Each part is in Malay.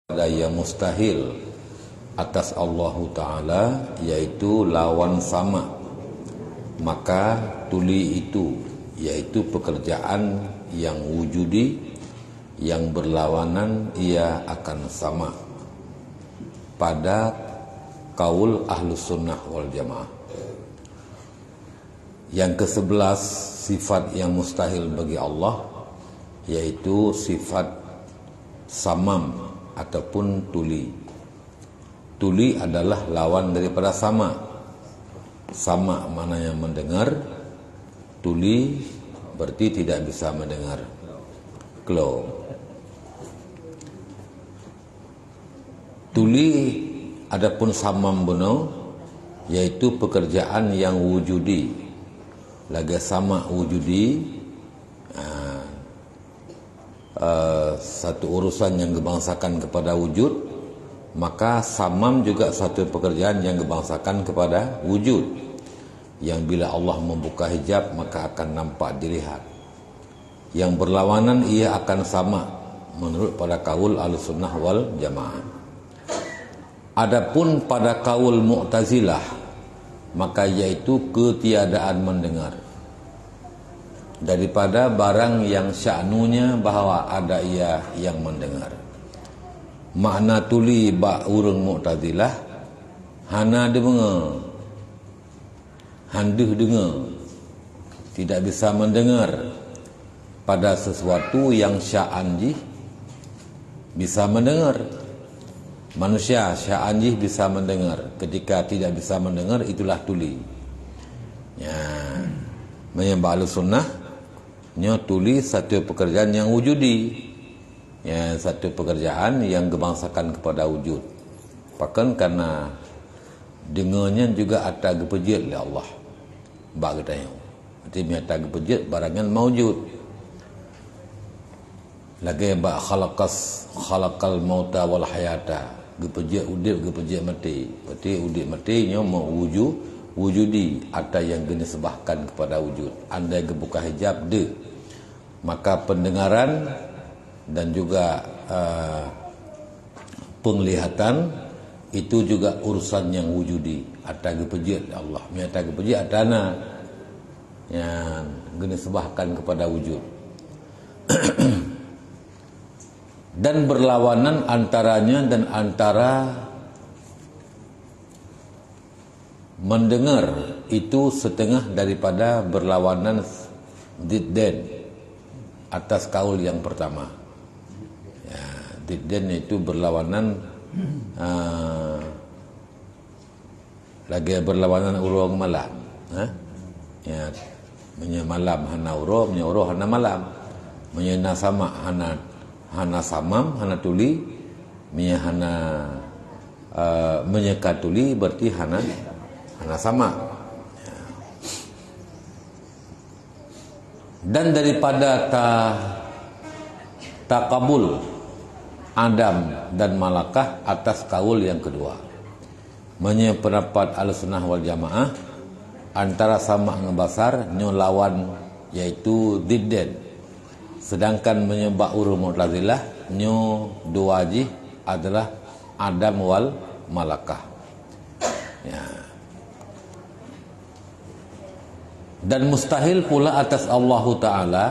Ada yang mustahil atas Allah Ta'ala, yaitu lawan sama. Maka tuli itu, yaitu pekerjaan yang wujudi, yang berlawanan, ia akan sama. Pada kaul Ahlus Sunnah wal Jamaah. Yang ke-11 sifat yang mustahil bagi Allah, yaitu sifat samam ataupun tuli. Tuli adalah lawan daripada sama. Sama maknanya mendengar, tuli berarti tidak bisa mendengar. Kalau tuli adapun samam benar, yaitu pekerjaan yang wujudi. Lagi sama wujudi, satu urusan yang gebangsakan kepada wujud, maka samam juga satu pekerjaan yang gebangsakan kepada wujud, yang bila Allah membuka hijab maka akan nampak dilihat. Yang berlawanan ia akan sama menurut pada kaul Ahlussunnah wal Jamaah. Adapun pada kaul Mu'tazilah, maka yaitu ketiadaan mendengar daripada barang yang sya'nunya bahawa ada ia yang mendengar. Makna tuli ba urang Mu'tazilah, hana dengar, handuh dengar, tidak bisa mendengar pada sesuatu yang sya'anjih bisa mendengar. Manusia sya'anjih bisa mendengar, ketika tidak bisa mendengar itulah tuli. Ya, menyembah Ahlussunnah tuli satu pekerjaan yang wujudi, ya, satu pekerjaan yang gebangsakan kepada wujud. Bahkan karena dengarnya juga ada gepejit oleh Allah. Bak katanya. Berarti miata gepejit barangan maujud. Lagi bak khalaqal mauta wal hayata. Gepejit udip, gepejit mati. Berarti udip mati nya mau wujudi, ada yang dinisbahkan kepada wujud. Andai gebuka hijab de, maka pendengaran dan juga penglihatan itu juga urusan yang wujudi. Ada gepejit Allah, miata gepejit adana yang dinisbahkan kepada wujud. Dan berlawanan antaranya dan antara mendengar itu setengah daripada berlawanan didden atas kaul yang pertama. Ya, didden itu berlawanan, lagi berlawanan urung malam. Ya, menye malam hana urung, menye urung hana malam. Menye na sama hana samam, hana tuli, menye hana menyeka tuli berarti hana sama. Dan daripada takabul Adam dan Malakah atas kaul yang kedua, menye pendapat Ahlussunnah wal Jamaah antara sama ngebasar nyo lawan yaitu didden. Sedangkan menyebab urung Mu'tazilah nyo dua ji adalah Adam wal Malakah. Ya. Dan mustahil pula atas Allah Ta'ala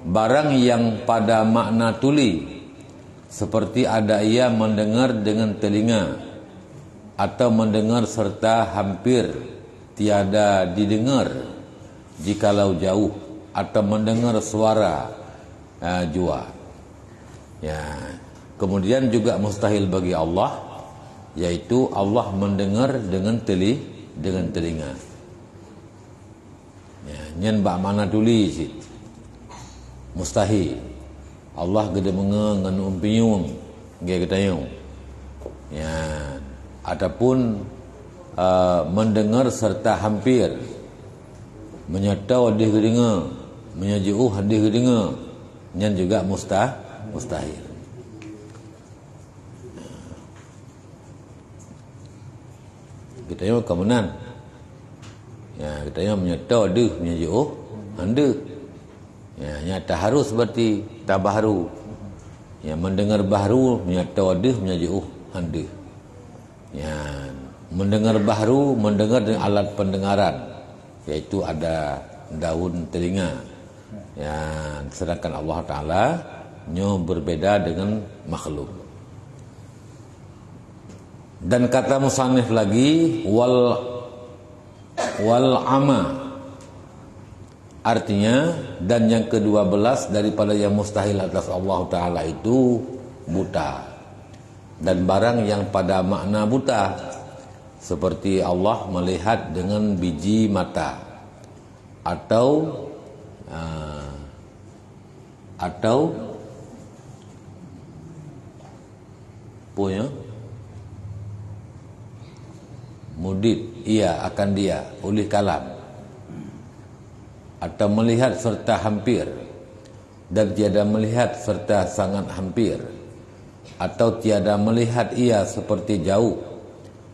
barang yang pada makna tuli, seperti ada ia mendengar dengan telinga, atau mendengar serta hampir tiada didengar jikalau jauh, atau mendengar suara jua. Ya. Kemudian juga mustahil bagi Allah, yaitu Allah mendengar dengan telinga. Ya, nyen bak mana tuli sit. Mustahil. Allah gede mengengan umpiung ge katanya. Ya, adapun mendengar serta hampir, menyatau di gedenga, menyajauh di gedenga, nyen juga mustahil. Kita yang kemenan. Ya, kita yang menyatau deh, menyajauh anda. Ya, nyata harus berarti tabaharu. Ya, mendengar baharu menyata ada menyaji anda. Ya, mendengar baharu mendengar dengan alat pendengaran, iaitu ada daun telinga. Ya, sedangkan Allah Taala nyo berbeda dengan makhluk. Dan kata musannif lagi wal ama, artinya dan yang ke-12 daripada yang mustahil atas Allah Ta'ala itu buta, dan barang yang pada makna buta seperti Allah melihat dengan biji mata atau punya mudid ia akan dia oleh kalam, atau melihat serta hampir dan tiada melihat serta sangat hampir, atau tiada melihat ia seperti jauh.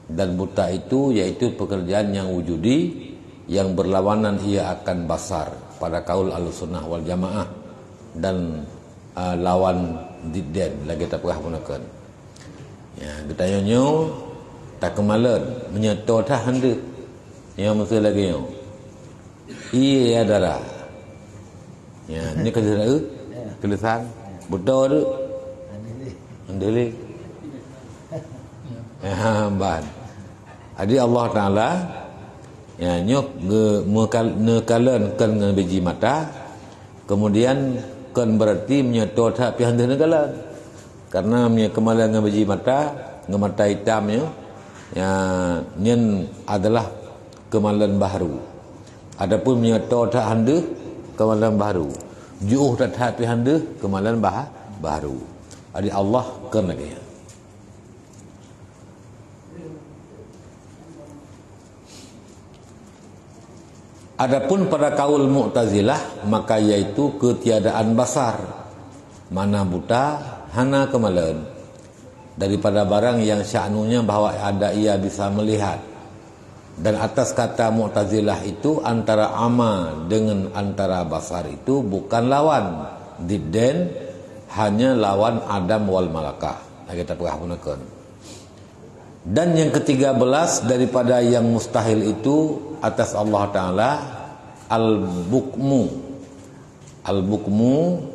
Dan buta itu yaitu pekerjaan yang wujudi yang berlawanan ia akan basar pada kaul al-sunnah wal jamaah, dan lawan didden lagi tak pernah gunakan. Ya, kita nyo tak kemalan menyetor dah handa yang mesti lagi nyo iya darah. Ya, ni kerja dah kelesan buta tu andeli ya ban. Jadi Allah Taala ya nyok nekalan kan dengan biji mata, kemudian kan berarti menyetor tak pihak negala, karena punya kemalan dengan biji mata, dengan mata hitamnya ya nyen adalah kemalan baharu. Adapun menyetor tak handa kemalan baharu, juh tak hati handa kemalan baharu. Jadi Allah kan lagi. Adapun pada kaul Mu'tazilah, maka yaitu ketiadaan basar, mana buta, hana kemalan, daripada barang yang sya'nunya bahawa ada ia bisa melihat. Dan atas kata Mu'tazilah itu, antara ama dengan antara basar itu bukan lawan didden, hanya lawan Adam wal malakah. Kita pernah gunakan. Dan yang ke-13 daripada yang mustahil itu atas Allah Ta'ala al-bukmu. Al-bukmu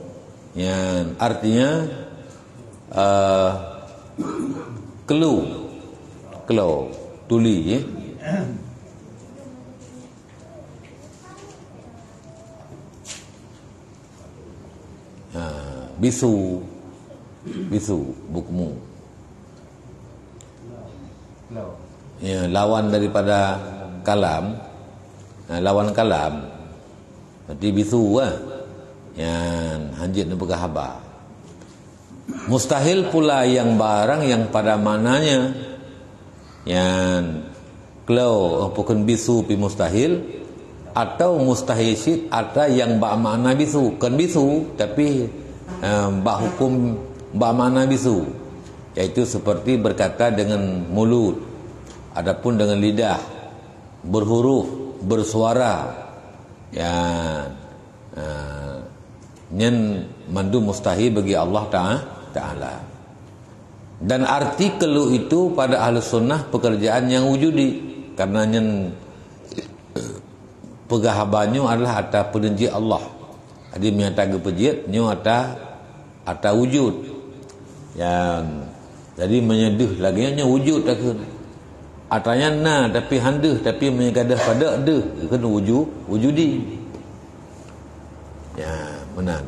yang artinya kelu tuli ya. Bisu bukmu ya, lawan daripada kalam, lawan kalam berarti bisu lah yang hanjit dan berkhabar. Mustahil pula yang barang yang pada mananya yang kalau bukan bisu pi mustahil, atau mustahil syid ada yang bak makna bisu, kan bisu tapi bak hukum bak makna bisu, yaitu seperti berkata dengan mulut, adapun dengan lidah, berhuruf, bersuara yang nyen mandu mustahil bagi Allah Ta'ala. Dan arti kelu itu pada ahli sunnah pekerjaan yang wujudi, karena nyen pegahabannya adalah atas penenji Allah. Jadi menyatakan pejiat nyo atas wujud yang jadi menyeduh lagi nya wujud tak kan. Atanya na tapi handa tapi menyegadah pada ada kan wujudi. Ya, menang.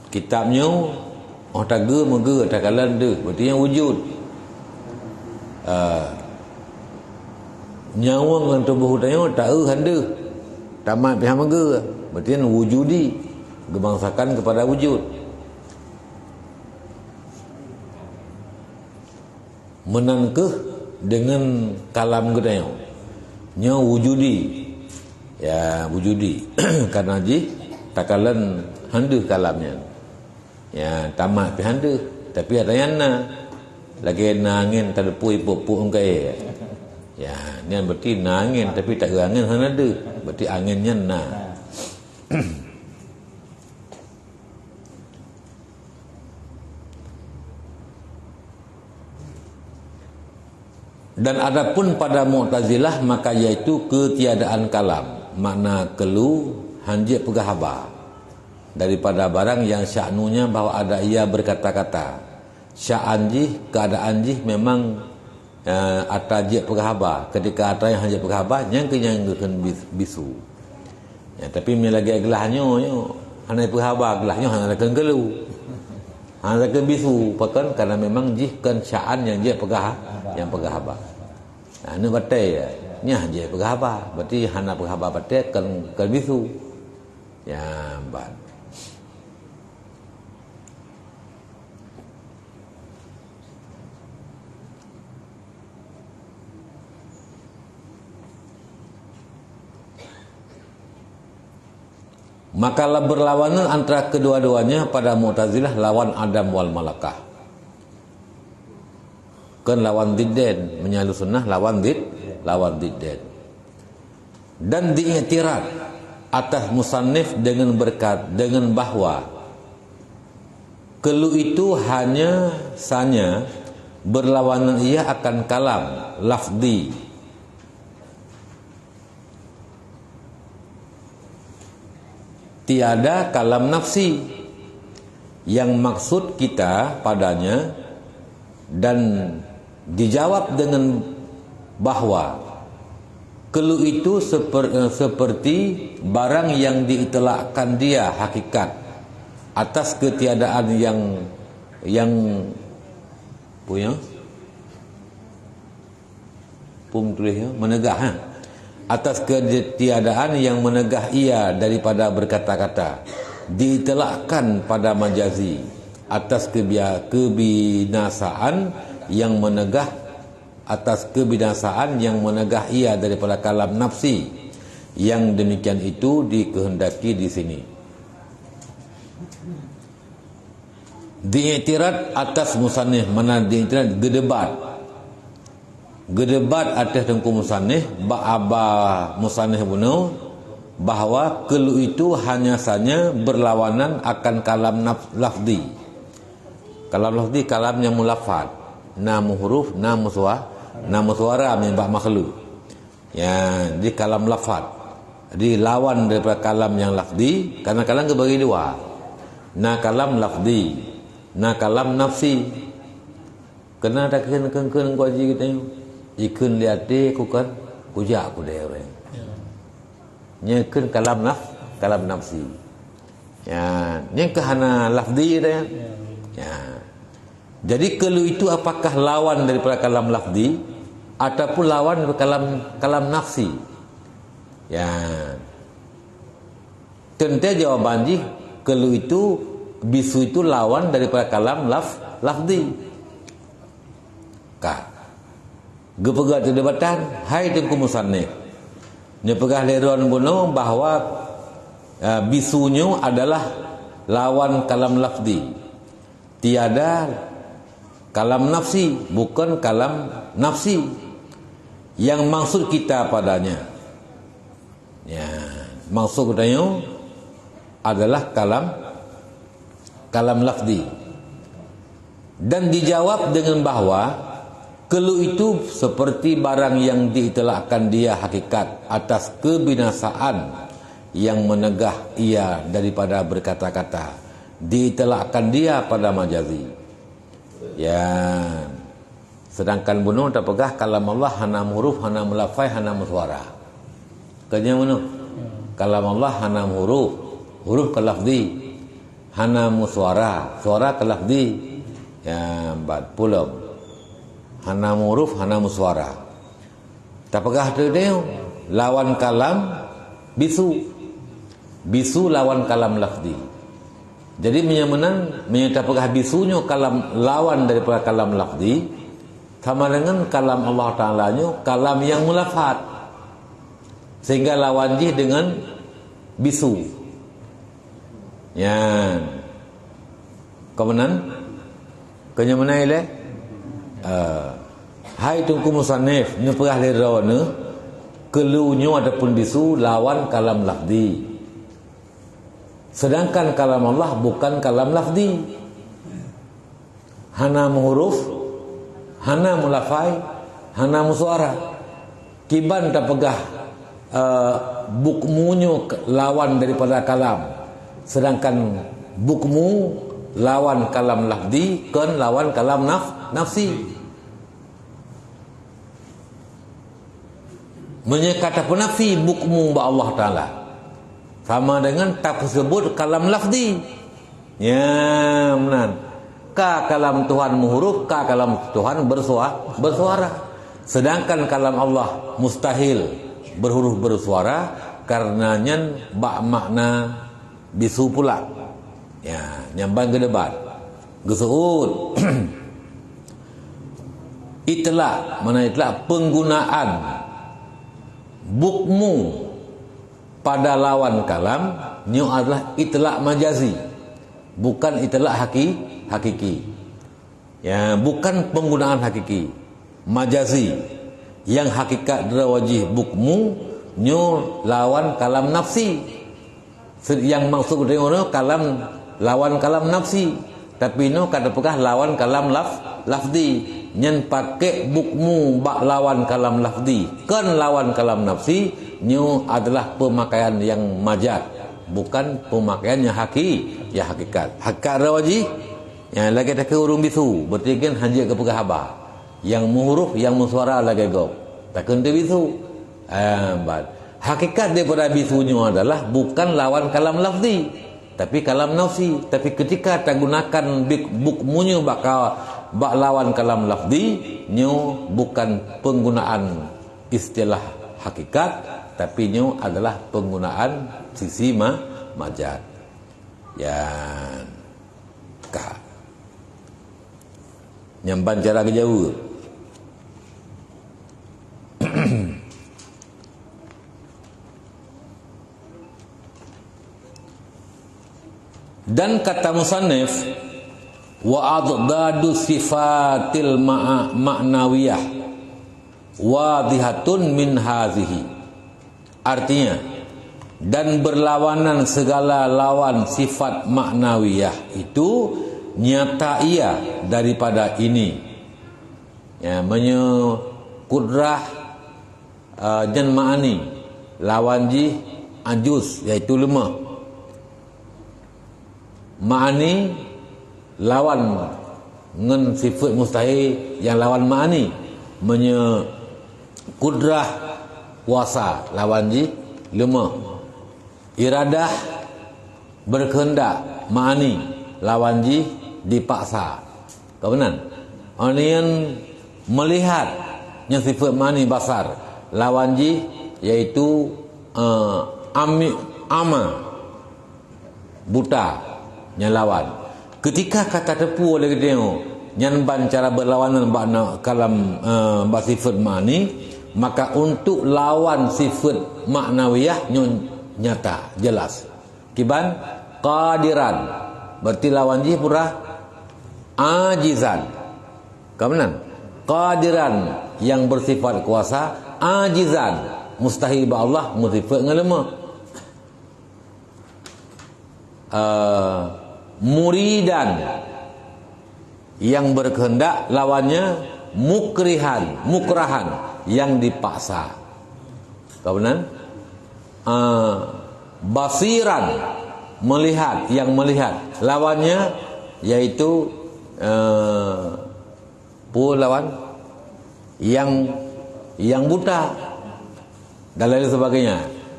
Kitabnya taga mega takalan de berarti yang wujud. Nyawang dengan tubuh hutanya tak handa tamat pihak mega berarti yang wujudi, gebangsakan kepada wujud. Menangkeh dengan kalam gedanya nya wujudi ya wujudi karena ji takalan handa kalamnya ya tamat pi handa tapi ada yang na lagi nangin terpui pupuk engkai ya ni berarti nangin tapi tak angin hana ada berarti anginnya na. Dan adapun pada Mu'tazilah maka iaitu ketiadaan kalam, makna kelu hanjit pegahaba daripada barang yang sya'nunya bahawa ada ia berkata-kata. Sya'an jih, keadaan jih memang atajik pegahaba. Ketika ada yang hanjit pegahaba yang kenyangkan bisu. Ya, tapi bila lagi gelahnya hanai pegahaba gelahnya hanai kelu. Hanai bisu pakan karena memang jih kan sya'an yang jih yang pegahaba. Nah, ini batai ya. Ini hanjit pegahaba. Berarti hana pegahaba batai kan bisu. Ya, bat. Makalah berlawanan antara kedua-duanya pada Mu'tazilah lawan Adam wal Malakah. Kan lawan didden, menyalu sunnah lawan didden. Dan diiktirad atas musannif dengan bahwa kelu itu hanya sanya berlawanan ia akan kalam lafzi. Tiada kalam nafsi yang maksud kita padanya, dan dijawab dengan bahwa kelu itu seperti barang yang diitlakkan dia hakikat atas ketiadaan yang punya menegah atas ketiadaan yang menegah ia daripada berkata-kata, ditelakkan pada majazi atas kebinasaan yang menegah ia daripada kalam nafsi. Yang demikian itu dikehendaki di sini. Diiktirad atas musannif, mana diiktirad gedebat atas tengku musannif musannif bunuh bahawa kelu itu hanya saja berlawanan akan kalam lafzi. Kalam lafzi kalam yang mulafat, namu huruf, namu suara membah makhluk. Ya, di kalam lafaz. Jadi lawan daripada kalam yang lafzi, karena kalam terbagi dua. Na kalam lafzi, na kalam nafsi. Kena ada kena kuaji kita ni. Ikan lihat dia ku kan kujak ku dia orang. Nyekan kalam nafsi. Ya, yang kehana lafzi dia. Ya. Jadi kelu itu apakah lawan daripada kalam lafzi ataupun lawan daripada kalam nafsi? Ya. Tentu jawaban ji kelu itu bisu itu lawan daripada kalam lafzi. Kah? Gepegat debatan hai tengku musannif. Nya pegah leron bunuh bahawa bisunya adalah lawan kalam lafzi. Tiada kalam nafsi, bukan kalam nafsi yang maksud kita padanya. Ya, maksud katanya adalah kalam lafzi. Dan dijawab dengan bahwa kelu itu seperti barang yang diitlakkan dia hakikat atas kebinasaan yang menegah ia daripada berkata-kata. Diitlakkan dia pada majazi. Ya. Sedangkan bunuh tak pegah kalam Allah hana huruf, hana mulafai, hana muswara. Kanya bunuh. Kalam Allah hana huruf ke lafzi, hana muswara, suara ke lafzi. Ya, 40. Hana huruf, hana muswara. Tapakah tu dia lawan kalam bisu. Bisu lawan kalam lafzi. Jadi menyatakan bisunya kalam lawan daripada kalam lafzi sama dengan kalam Allah Ta'ala-nya kalam yang mulafat. Sehingga lawan jih dengan bisu. Ya. Kemudian kenyamanan ile hai tungku musannif ni perah lerone kelunya adapun bisu lawan kalam lafzi. Sedangkan kalam Allah bukan kalam lafzi. Hana huruf, hana mulafai, hana musuara. Kiban tak pegah bukmunyo lawan daripada kalam, sedangkan bukmu lawan kalam lafzi kan lawan kalam nafsi. Menyekata penafi bukmu ba Allah Ta'ala sama dengan tak tersebut kalam lafzi. Ya benar. Ka kalam Tuhan muhuruf, ka kalam Tuhan bersuara. Sedangkan kalam Allah mustahil berhuruf bersuara karenanya ba makna bisu pula. Ya, nyambang ke debat. Gesuut. Itlaq, mana itlaq penggunaan bukmu pada lawan kalam nyu adalah itlaq majazi, bukan itlaq hakiki. Ya, bukan penggunaan hakiki, majazi. Yang hakikat wajih bukmu nyu lawan kalam nafsi. Yang maksud dengan kalam lawan kalam nafsi, tapi no kada pekah lawan kalam lafzi. Nyen pakai bukmu bak lawan kalam lafzi kan lawan kalam nafsi nyu adalah pemakaian yang majaz, bukan pemakaian yang hakikat. Hakikat wajih yang lagi tak ke urung bisu berarti kan hanya ke pegah haba. Yang muhuruf yang musuara lagi go tak kena bisu. Hakikat daripada bisunya adalah bukan lawan kalam lafzi tapi kalam nafsi. Tapi ketika tak gunakan bukmunya bak lawan kalam lafzi nyu bukan penggunaan istilah hakikat tapi nyu adalah penggunaan sisi majaz. Yan ka nyamban cara kejauh. Dan kata musannif wa adadu sifatil ma'nawiyah wadihatun min hazihi, artinya dan berlawanan segala lawan sifat maknawiyah itu nyata ia daripada ini. Ya, kudrah jan ma'ani lawan ji ajuz iaitu lemah. Ma'ani lawan ngen sifat mustahil yang lawan ma'ani. Kudrah kuasa lawan ji lemah. Iradah berkehendak ma'ani lawan ji dipaksa. Kau benar? Onian melihat yang sifat ma'ani basar lawan ji iaitu ama buta yang lawan. Ketika kata tepu oleh dia nyanban cara berlawanan makna kalam sifat ma'ani, maka untuk lawan sifat maknawiyah nyata jelas. Kiban qadiran berarti lawan ji pura ajizan. Kemudian qadiran yang bersifat kuasa, ajizan mustahil ba Allah musifat ngelemah. Muridan yang berkehendak lawannya mukrahan yang dipaksa. Kemudian basiran melihat yang melihat lawannya yaitu lawan yang buta dan lain sebagainya.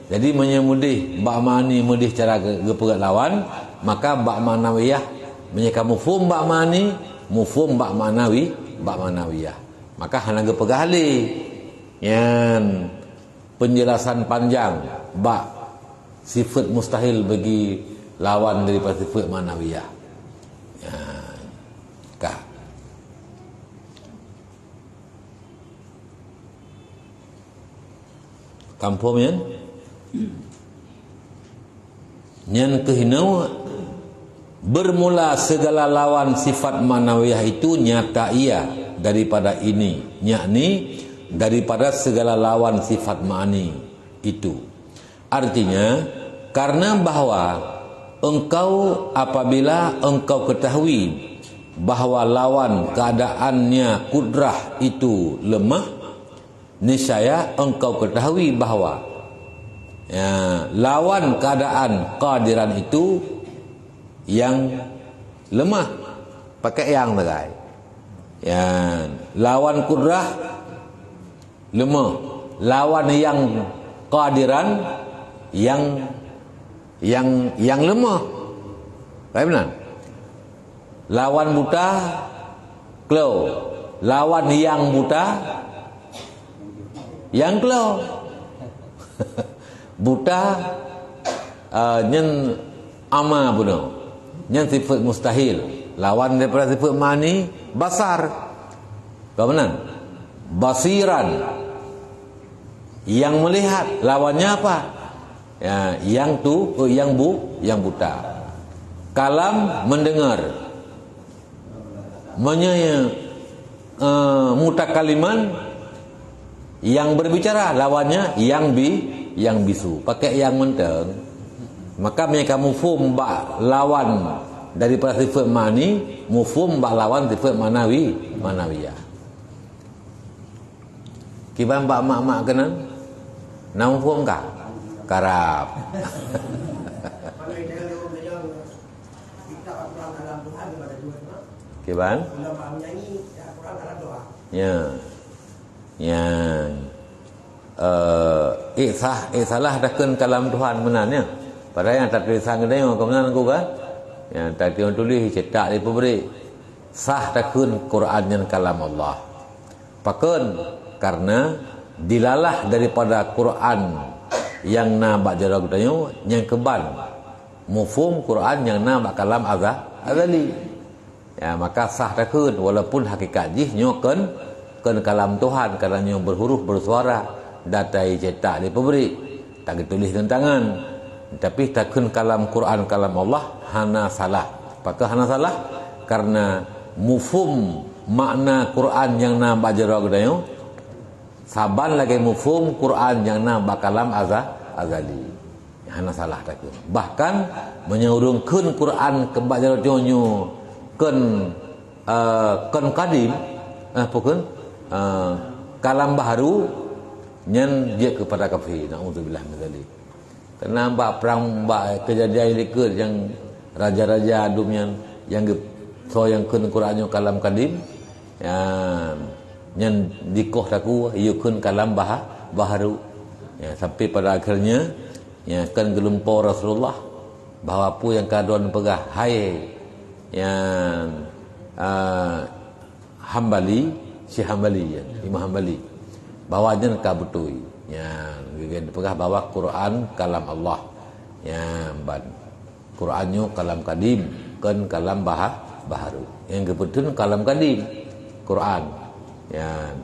Jadi menyemudih bak mani mudih cara gepegat lawan, maka bak manawiyah menyeka mufhum bak mani, mufhum bak manawiyah. Maka hana gepegah ali. Yan penjelasan panjang bak sifat mustahil bagi lawan daripada sifat manawiyah. Yan kah. Kampung yan nyan kehinau bermula segala lawan sifat manawiyah itu nyata ia daripada ini, yakni daripada segala lawan sifat ma'ani itu. Artinya karena bahwa engkau apabila engkau ketahui bahwa lawan keadaannya kudrah itu lemah, niscaya engkau ketahui bahawa lawan keadaan qadiran itu yang lemah, pakai yang terai. Lawan kudrah lemah, lawan yang qadiran yang lemah. Baik benar? Lawan buta klau, lawan yang buta yang klau. Buta nyen ama puno, nyen sifat mustahil. Lawan daripada sifat mani basar. Kau benar? Basiran, yang melihat. Lawannya apa? Yang buta. Kalam, mendengar. Mutakaliman, yang berbicara. Lawannya yang bisu. Pakai yang menteng. Maka mereka mufhum bak lawan daripada sifat mani, mufhum bak lawan sifat manawiyah. Kiban bak mak-mak kenan? Nak mufhum kah? Karap. Kiban? Salah takkan kalam Tuhan menanya. Pada yang tak tulis sang kedai kau menang aku kan? Yang tak tulis cetak di pemberi. Sah takkan Quran yang kalam Allah. Pakun karena dilalah daripada Quran yang nabak jarak tanya yang keban mufhum Quran yang nabak kalam azali. Maka sah takkan walaupun hakikat jihnya kan kalam Tuhan kerana yang berhuruf bersuara datai cetak di pemberi tak ditulis dengan tangan, tapi takkan kalam Quran kalam Allah hana salah. Apakah hana salah? Karena mufhum makna Quran yang nambah jarak dayo saban lagi mufhum Quran yang nambah kalam azali. Hana salah takkan. Bahkan menyurungkan Quran kembali jarak dayo kan kadim pokon kalam baharu nyen dia kepada kafir. Naudzubillah min zalik. Kena perang kejadian likur yang raja-raja dunia yang so yang kun Qurannya kalam kadim yang dikoh taku yukun kalam baharu sampai pada akhirnya kan gelumpur Rasulullah bahawa apa yang kaduan pegah hai yang Hambali si Hambali Imam Hambali bahawa jen kabutui pegah bawa Quran kalam Allah Qurannya kalam kadim kan kalam baharu yang kebetulan kalam kadim Quran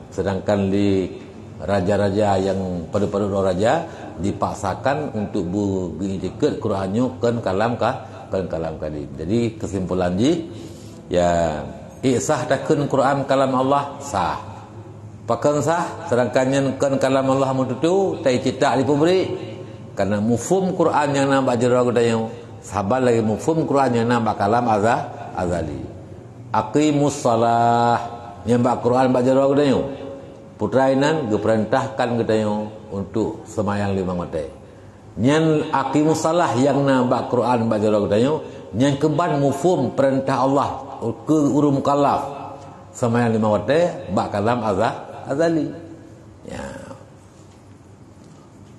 sedangkan di raja-raja yang pada raja dipaksakan untuk berikut Qurannya kan kalam kadim. Jadi kesimpulan sah takkan Quran kalam Allah sah. Pakan sah sedangkan yang kan kalam Allah mututu tai cetak dipemberi karena mufhum Quran yang nampak jerah dayo sabar lagi mufhum Quran yang nampak kalam azali. Aqimus salah yang bak Quran bak jerah dayo putrainan diperintahkan dayo untuk semayang 5 waktu. Nyan aqimus salah yang nampak Quran bak jerah dayo nyan keban mufhum perintah Allah ke urum mukallaf semayang 5 waktu bak kalam azali.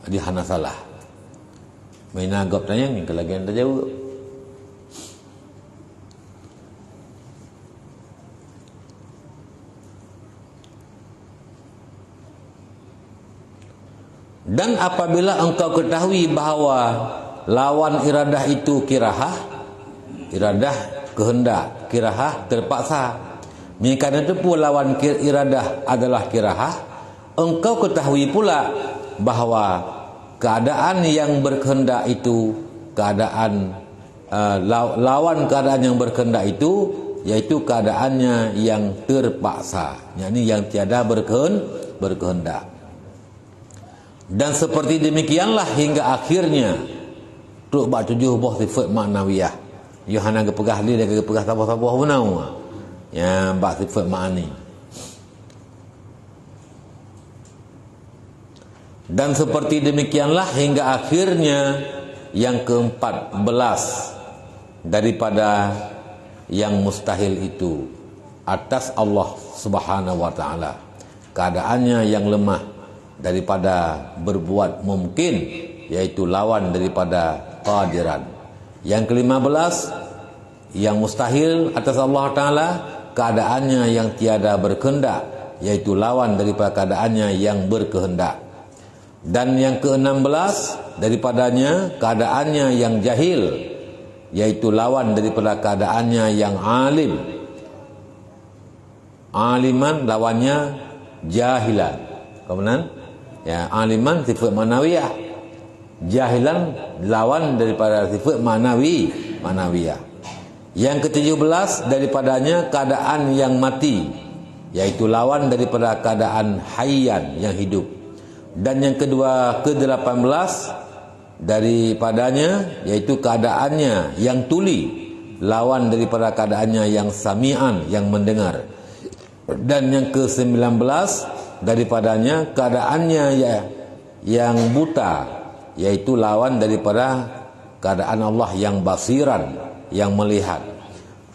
Di hana salah. Maina gop tanya ni kelagian dah jauh. Dan apabila engkau ketahui bahawa lawan iradah itu kirahah, iradah kehendak, kirahah terpaksa. Kerana itu pula lawan iradah adalah kirahah, engkau ketahui pula bahawa keadaan yang berkehendak itu keadaan lawan keadaan yang berkehendak itu yaitu keadaannya yang terpaksa, yakni yang tiada berkehendak. Dan seperti demikianlah hingga akhirnya tuk bak 7 buah sifat maknawiyah. Yohana kepegah li dia kepegah sabah-sabah benau. Ya bak sifat makni. Dan seperti demikianlah hingga akhirnya yang ke-14 daripada yang mustahil itu atas Allah Subhanahu wa taala. Keadaannya yang lemah daripada berbuat mungkin, yaitu lawan daripada qadiran. Yang ke-15 yang mustahil atas Allah taala, keadaannya yang tiada berkehendak, yaitu lawan daripada keadaannya yang berkehendak. Dan yang ke-16 daripadanya keadaannya yang jahil, yaitu lawan daripada keadaannya yang alim. Aliman lawannya jahilan. Kemudian ya, aliman sifat manawiyah, jahilan lawan daripada sifat manawiyah. Yang ke-17 daripadanya keadaan yang mati, yaitu lawan daripada keadaan hayyan yang hidup. Dan yang ke-18 daripadanya yaitu keadaannya yang tuli, lawan daripada keadaannya yang sami'an yang mendengar. Dan yang ke-19 daripadanya keadaannya yang buta, yaitu lawan daripada keadaan Allah yang basiran yang melihat.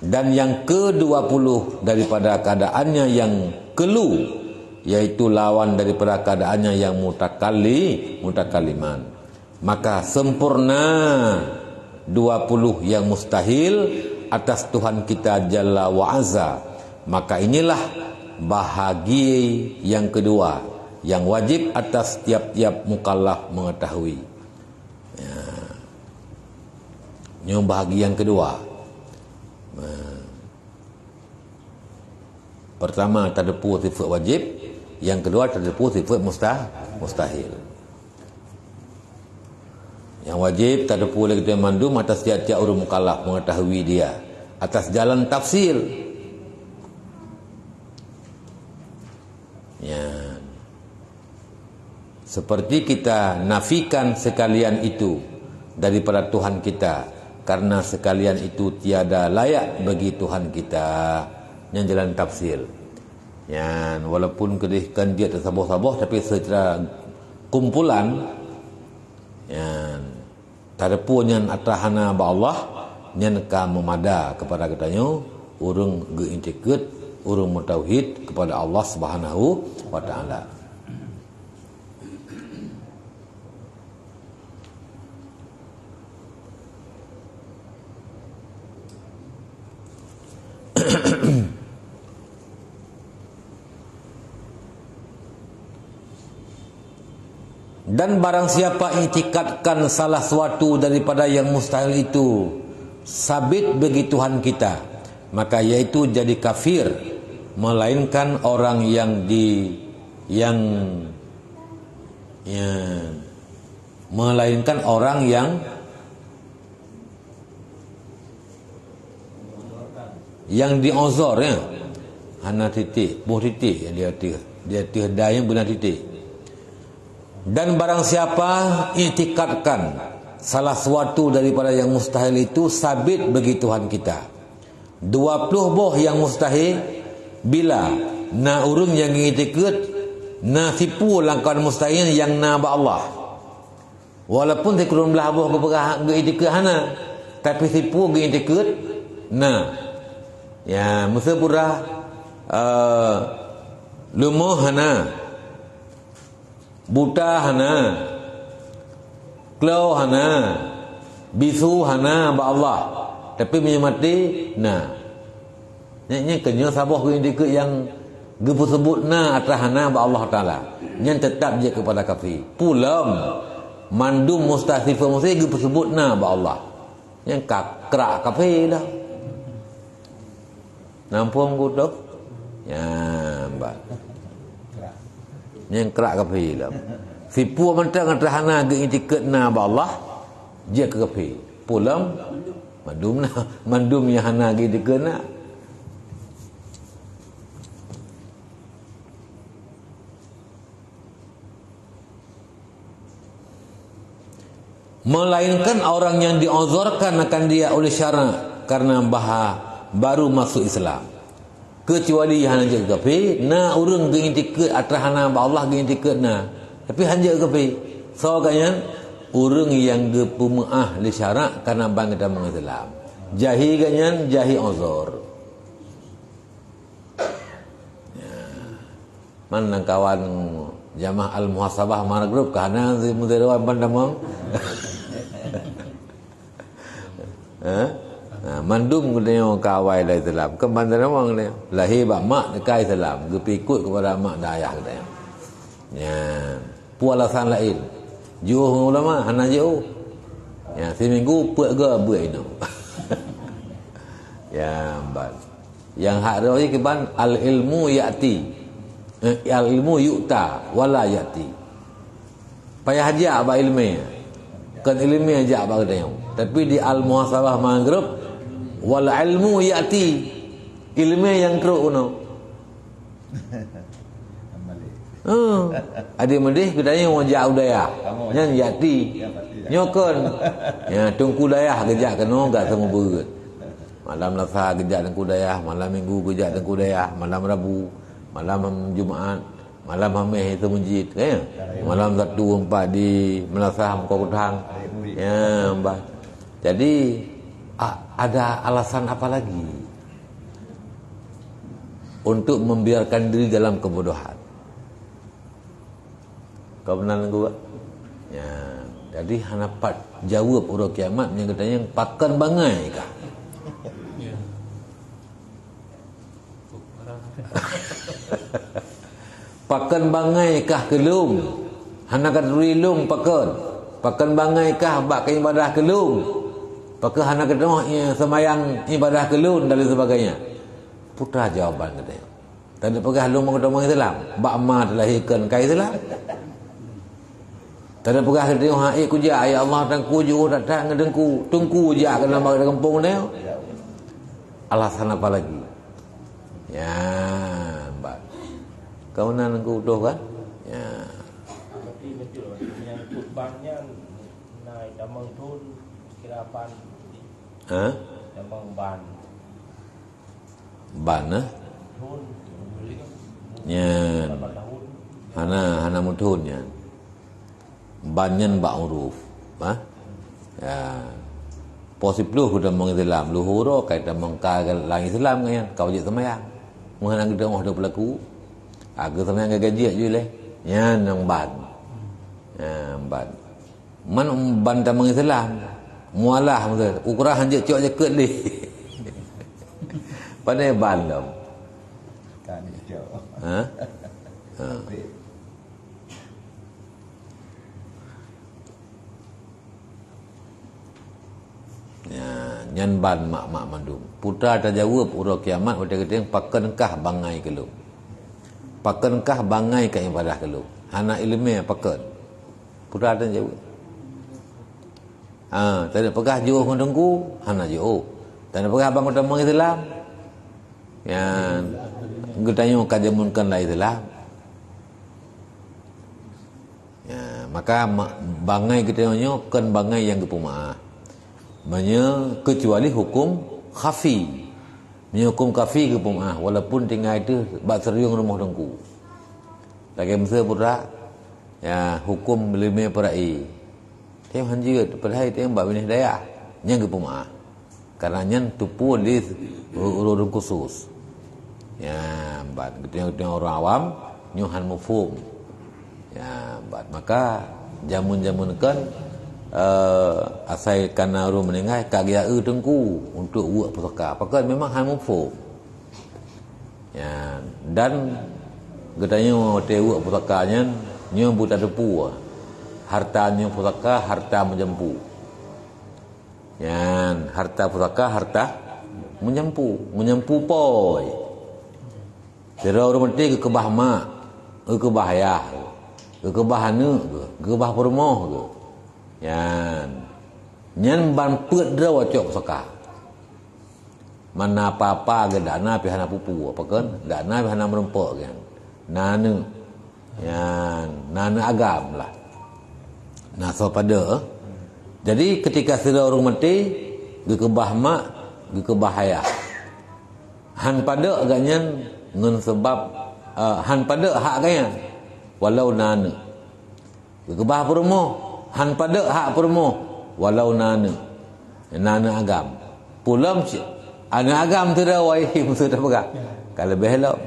Dan yang ke-20 daripada keadaannya yang kelu, yaitu lawan daripada keadaannya yang mutakaliman. Maka sempurna 20 yang mustahil atas Tuhan kita Jalla wa'azza. Maka inilah bahagia yang kedua yang wajib atas tiap-tiap mukallaf mengetahui. Ini bahagia yang kedua. Pertama terdepu sifat wajib, yang kedua terdepu sifat mustahil. Yang wajib terdepu oleh kita mandum atas tiap-tiap orang mukallaf mengetahui dia atas jalan tafsir. Ya. Seperti kita nafikan sekalian itu daripada Tuhan kita, karena sekalian itu tiada layak bagi Tuhan kita, yang jalan tafsir. Ya, walaupun kedihkan dia tersabuh-sabuh, tapi secara kumpulan ya, tadapu yang atahana ba Allah yang ka memada kepada katanya urang geintikut, urang mentauhid kepada Allah Subhanahu wa taala. Dan barang siapa iktikadkan salah suatu daripada yang mustahil itu sabit bagi Tuhan kita, maka yaitu jadi kafir, melainkan orang yang melainkan orang yang diozor ya. Hana titik, buh titik yang dia daya benar titik. Dan barang siapa iktikadkan salah suatu daripada yang mustahil itu sabit bagi Tuhan kita. 20 boh yang mustahil bila na urung yang iktikad na tipu langkah mustahil yang na ba Allah. Walaupun tikurun belah boh iktikad hana, tapi tipu iktikad na ya mesti pura lumoh hana, buta hana, klau hana, bisu hana ba Allah, tapi menyemati na nya kenya sabah ke yang gepu sebut na atas hana ba Allah taala yang tetap dia kepada kafir pulam mandum mustasifah mesti gepu sebut na ba Allah yang kakrak kafir dah nampung gudok ya mbak yang kerak kafir lah. Sipu mentang terhana ke intikat na ba Allah, dia ke kafir. Pulam mandum yang hana ke intikat na. Melainkan orang yang diuzurkan akan dia oleh syarak karena baru masuk Islam. Kecuali hana je kafir, na urang ge intikat atas hana ba Allah ge intikat na. Tapi hanya kepi. So kanyan orang yang gepumah li syarak karena bang kita Islam. Jahi kanyan jahi uzur. Ya. Mana kawan jamaah al-muhasabah mana grup kana si mudirawan pandamang. Mandum kena kawai dalam Islam. Kembantan orang ni lahir bak mak dekat Islam, ikut kepada mak dan ayah kita. Ya, pu alasan lain. Jauh ulama, hana jauh. Ya, seminggu puak ke buat ini. Ya, bal. Yang hak dia ke ban al ilmu yati. Al ilmu yu'ta wala yati. Payah aja ba ilmu. Kan ilmu aja ba kita. Tapi di al muhasabah mangrub wal ilmu yati, ilmu yang teruk no. Ada medih katanya orang jak udaya. Nyan yati. Nyokon. Ya tungku dayah kejak kena enggak semua berat. Malam Selasa kejak tungku dayah, malam Minggu kejak tungku dayah, malam Rabu, malam Jumaat, malam Khamis itu masjid kan. Malam Sabtu 4 di Melasah Muka Kutang. Ya, mbak. Jadi ada alasan apa lagi untuk membiarkan diri dalam kebodohan? Kau benar gua? Ya, jadi hanapat jawab urut kiamat yang katanya yang pakan bangai kah? Pakan bangai kah kelum? Hanakat rilung pakan bangai kah bak ibadah kelum? Pakai anak kedua semayang ibadah kelun dan sebagainya. Putra jawaban katanya. Tadi pakai halung mengadong Islam. Bak ma terlahirkan kai Islam. Tadi pakai dia hai ku ja ya Allah dan ku ju datang ngedengku. Tungku ja kena bak kampung dia. Alasan apa lagi? Ya, mbak. Kau nan ku doh kan? Ya. Tapi betul yang kurbannya naik damang tun kirapan. Damang ban. Ban Nyan. Hana mutun nyan. Ban nyan bak huruf. Ya. Posipluh kuda mong Islam luhur kai damang ka lang Islam kan kau je semayang. Mengenang kita ada pelaku. Aga semayang gaji je leh. Nyan nang ban. Ya, ban. Man ban damang Islam. Mualah maksud ukuran hanya cok je ket ni. Pandai ban dah. Kan cok. Ya, nyan ban mak mandum. Putra ada jawab urut kiamat pada kata pakankah bangai kelum. Pakankah bangai ka ibadah kelum. Hana ilmu pakan. Putra ada jawab. Tak ada pegah jauh kondengku, hana jauh. Tak ada pegah abang kota meng Islam. Yang getanya kajamunkan lah Islam. Ya, maka bangai kita kan bangai yang kepumah. Kecuali hukum khafi. Hukum khafi kepumah walaupun tinggal itu bak seriung rumah dengku. Lagi masa pura ya hukum lima perai. Tiang hanjir pada hari tiang bab ini daya yang kepumah. Karena yang tupu di urut khusus. Ya, bat kita orang awam nyuhan mufhum. Ya, bat maka jamun-jamun kan asal kana ru meninggal kagia tengku untuk buat pusaka. Pakai memang han mufhum. Ya, dan katanya buat pusakanya nyo buta depu. Hartanya pusaka, harta menjempu. Yan, harta pusaka, harta menyempu poi. Kira orang mati ke kebah mak, ke kebah ayah, ke kebah anu, ke kebah permoh ke. Yan, nyan ban put dia wacok pusaka. Mana apa-apa ke dana pihana pupu apa kan? Dana pihana merempok kan. Nana, yan, nana agam lah. Nah, so pada jadi ketika sudah orang mati ge kebah mak ge kebah ayah han pada agaknya ngen sebab han pada hak agaknya walau nana Kebah permo, han pada hak permo, walau nana agam. Pulam ana agam tu dah wahim tu dah pegah. Kalau behelok.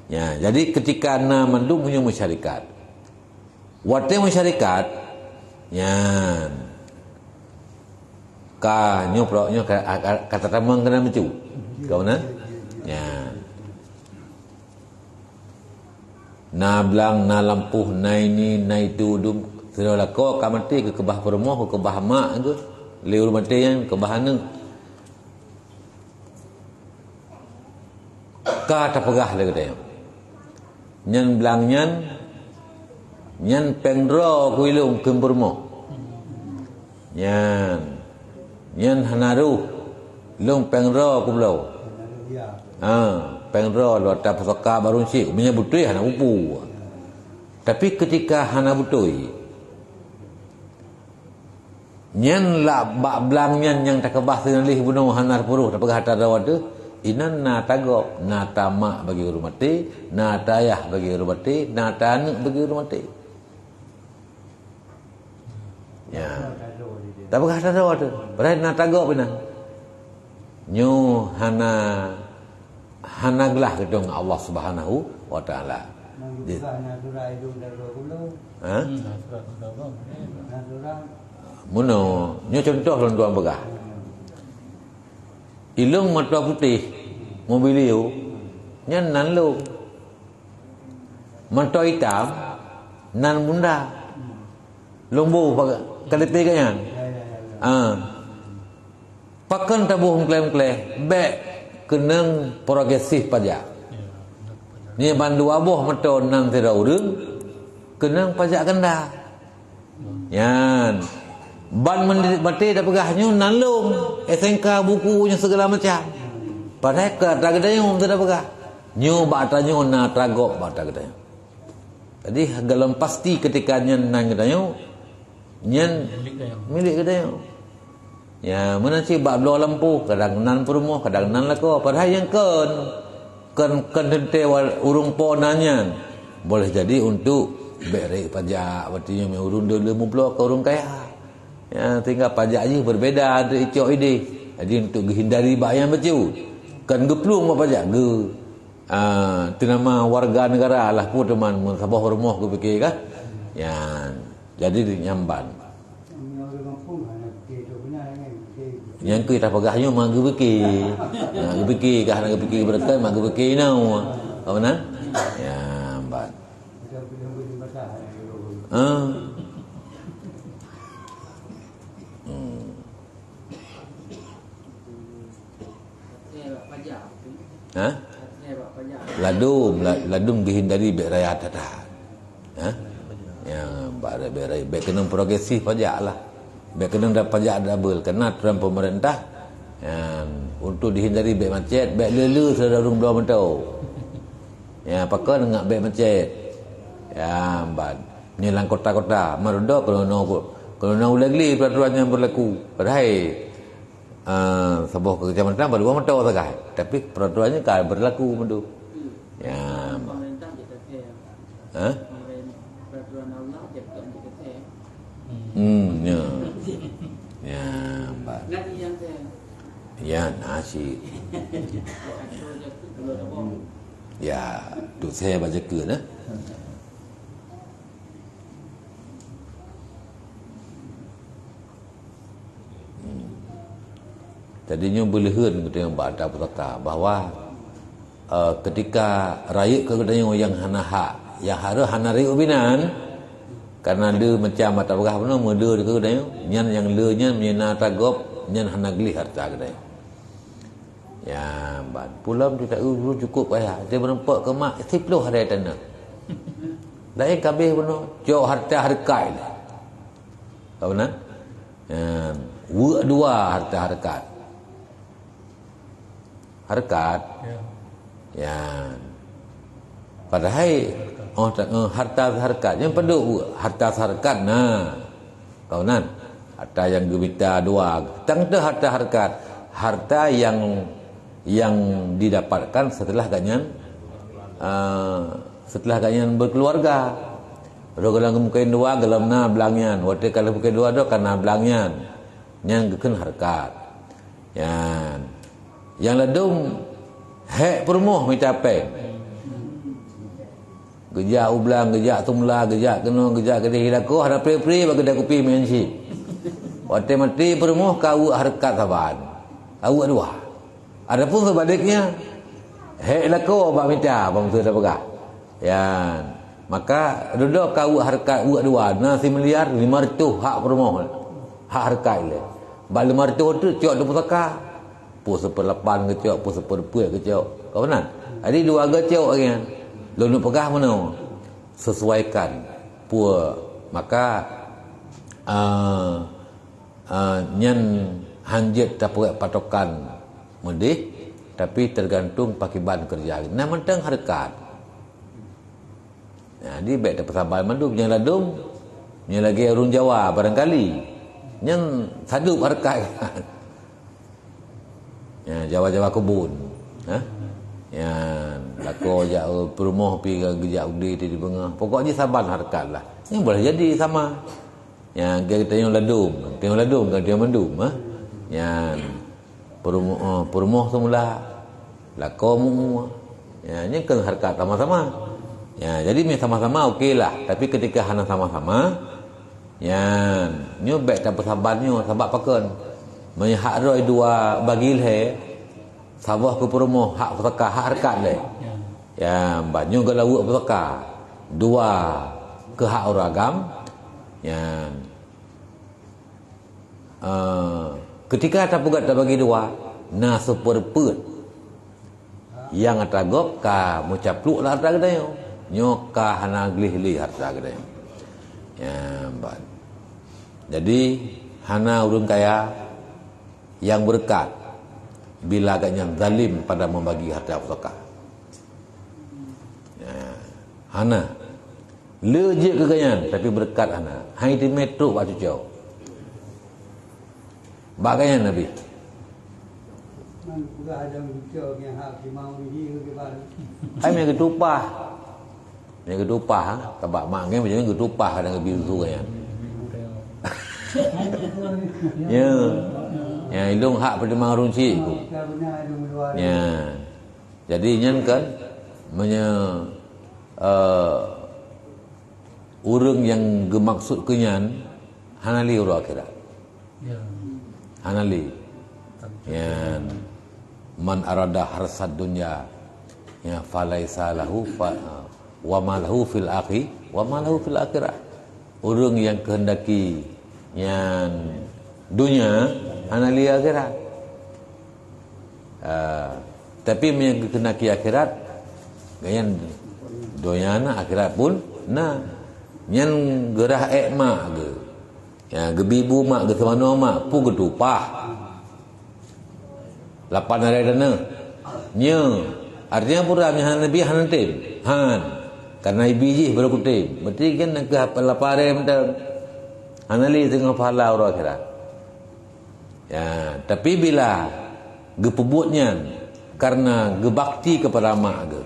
Ya, jadi ketika na mandum punya masyarakat. Wate masyarakat, yan. Ka nyo pro nyo kata tamang kena mecu. Kau na? Ya. Na blang na lampuh na ini na itu dum sudah kau kamati ke kebah permoh ke kebah mak ke leur mati yang kebah anu ka tapegah le katanya nyan blang nyan pengro kuilung ke permoh nyan hanaru lung pengro ku belau pengro lo ta pasaka barun si punya butui hana upu. Tapi ketika hana butui nyen la bak blang nyen yang tak kebah senalih bunuh hanar puruh tak pegah tada wadu inan na tagop na tamak bagi urut mati na tayah bagi urut mati na tanek bagi urut mati. Ya. Tak pegah tada wadu. Padahal na tagop benar. Nyu hana gelah gedung Allah Subhanahu wa taala. Ha? Muno, nyo contoh lawan tuan begah. Ilung mata putih mobilio nyan nan lu. Mata hitam nan bunda. Lombo kalite kanyan. Pakan tabuh klem-klem bek kenang progresif pajak. Ni bandu aboh mata nang tidak urang kenang pajak ganda. Yan. Ban mati dah pegahnya nalung SNK bukunya segala macam. Padahal kata gedayung tidak pegah. Nyu batanya na tragok bata gedayung. Jadi galam pasti ketika nyen nang gedayung nyen milik gedayung. Ya, mana si bak blow lampu, kadang nan permoh, kadang nan lako. Padahal yang ken tente urung ponanya boleh jadi untuk beri pajak, artinya urung dulu blow ke urung kaya. Ya, tinggal pajak je berbeza ada icok ide. Jadi untuk menghindari bayang becu. Kan geplung apa pajak ge. Itu nama warga negara lah pun teman sabah rumah ke fikir kan. Ya, jadi nyamban. Yang kita pegahnya magu fikir. Magu fikir kah nak fikir berkat magu fikir nau. Kau benar? Ya, mbak. Ha? Ladum dihindari beraya tata. Ha? Yang berai kena progresif pajak lah. Kena dapat pajak double kena aturan pemerintah. Untuk dihindari beg macet, beg lelu sudah rung 2 mentau. Ya, pakai dengan beg macet. Ya, bad. Ni lang kota-kota, marudo kalau nak ulang peraturan yang berlaku. Padahal sebuah kecamatan baru 2 mentau saja. Tapi peraturannya kan berlaku mendu. Ya. Pemerintah kita ha? Peraturan Allah jadi kita. Ya. Ya, mbak. Ya, nasi. Ya, tu saya baca ke nah. Tadinya belehan kita yang baca putaka bahawa ketika rakyat kedanya yang hana hak, yang harus hana rakyat ubinan karena dia macam mata berah pun mula dia kedanya nyan yang le nyan menyena tagop nyan hana gelih harta kedanya. Ya, ban pulam tu tak cukup payah. Dia berempat ke mak 10 hari tanah. Lain kabeh pun jauh harta harkai lah. Tahu nak? Ya, dua harta harkat. Harkat. Ya. Padahal harta harkat yang perlu harta harkat nah. Tahu nan? Harta yang gemita dua. Tang tu harta harkat. Harta yang didapatkan setelah ganyan berkeluarga. Ro galang mungkin dua galam na belangyan. Wate kalau mungkin dua do kana belangyan. Yang gekeun harkat. Yan. Yang ledung hek permuh mencapai. Gejak ublang, gejak tumla, gejak kena, gejak kedih hilaku, ada pri-pri bagi dak kopi mensi. Wate mati permuh kau harkat saban. Awak dua. Adapun sebaliknya hek laku bak minta bang tu dah pegah. Yan. Maka duduk kau harkat uak dua nasi miliar 500 hak permoh hak harkat le bal 500 tu ciok 20 taka pu 1/8 ke ciok pu 1/2 ke ciok kau benar jadi dua ga ciok kan lu pegah mana sesuaikan pu maka nyen hanjet dapat patokan mudih tapi tergantung pakiban kerja nah mentang harkat. Jadi baik dapat sabar mandum yang ladum yang lagi urun Jawa barangkali yang sadup harkat ya Jawa-Jawa kebun ha ya lako jauh perumoh pi gejak udi di bengah pokoknya sabar harkat lah yang boleh jadi sama yang kita yang ladum kan dia mandum ha yang perumoh semula lako mu ya ini kan harkat sama-sama. Ya, jadi sama-sama okeylah. Tapi ketika hana sama-sama, ya, nyo baik tak bersabarnya sebab pakan. Hak roi dua bagil he. Sawah ke perumoh hak petaka hak harkat le. Ya, banyu ke lauk petaka. Dua ke hak uragam. Ya. Ketika tak pugat tak bagi dua, na seperput. Yang atagop ka mucapluk lah harta kedai. Nyoka hana glih-glih harta kedai. Ya, mbak. Jadi hana urun kaya yang berkat bila agaknya zalim pada membagi harta pusaka. Ya, hana lejek kekayaan tapi berkat hana. Hai di metro baju jauh. Bagaimana Nabi? Hai me ketupah. Yang ketupah ha? Tabak mak kan macam ketupah dengan biru kan. Ya. Ya ilung hak pertimbangan runci ku. Ya. Jadi nyen kan urang yang gemaksud kenyan hanali ura akhirat. Ya. Hanali. Ya. Man arada harsad dunya ya falaisa lahu wa malahu fil akhirah. Orang yang kehendaki yang dunia anali akhirat. Tapi yang kehendaki akhirat gayan doyana akhirat pun nah yang gerah mak ge. Ya gebibu mak ge semano mak pu gedupah. Lapan hari dana. Nya artinya pura han nabi han tem. Han karena ibiji baru kutim. Berarti kan ke lapare mental. Anali tengah pahala orang akhirat. Ya, tapi bila gepebutnya karena gebakti kepada mak ge.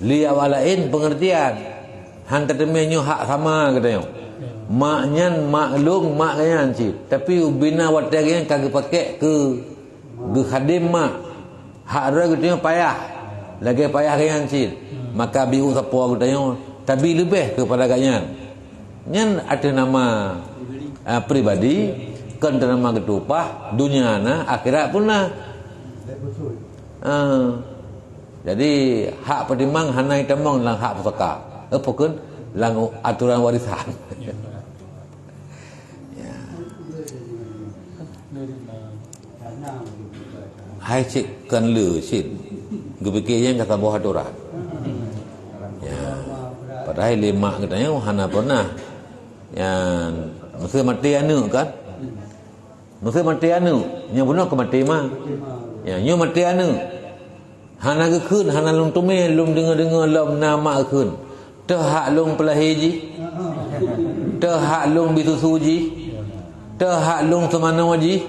Li awalain pengertian. Han tetemenyo hak sama katanya. Maknya maklum mak kan cip. Tapi ubina watarian kagak pakai ke khadim mak. Hak dia katanya payah. Lagi payah kan cip. Maka biu sapo katanya tapi lebih kepada ganyan. Nyan ada nama pribadi kan nama ketupah dunia na akhirat pun lah. Jadi hak pertimbang hanai temong lang hak pusaka. Apa kan lang aturan warisan. Ya. Hai cik kan le cik. Gepikir yang kata buah aturan. Padahal lima katanya hana pernah yang mesti mati anu kan mesti mati anu yang benar ke mati mah yang nyu mati anu hana ke kun hana lung tume lung dengar lom nama kun teh hak lung pelahiji teh hak lung bisusuji teh hak lung semana waji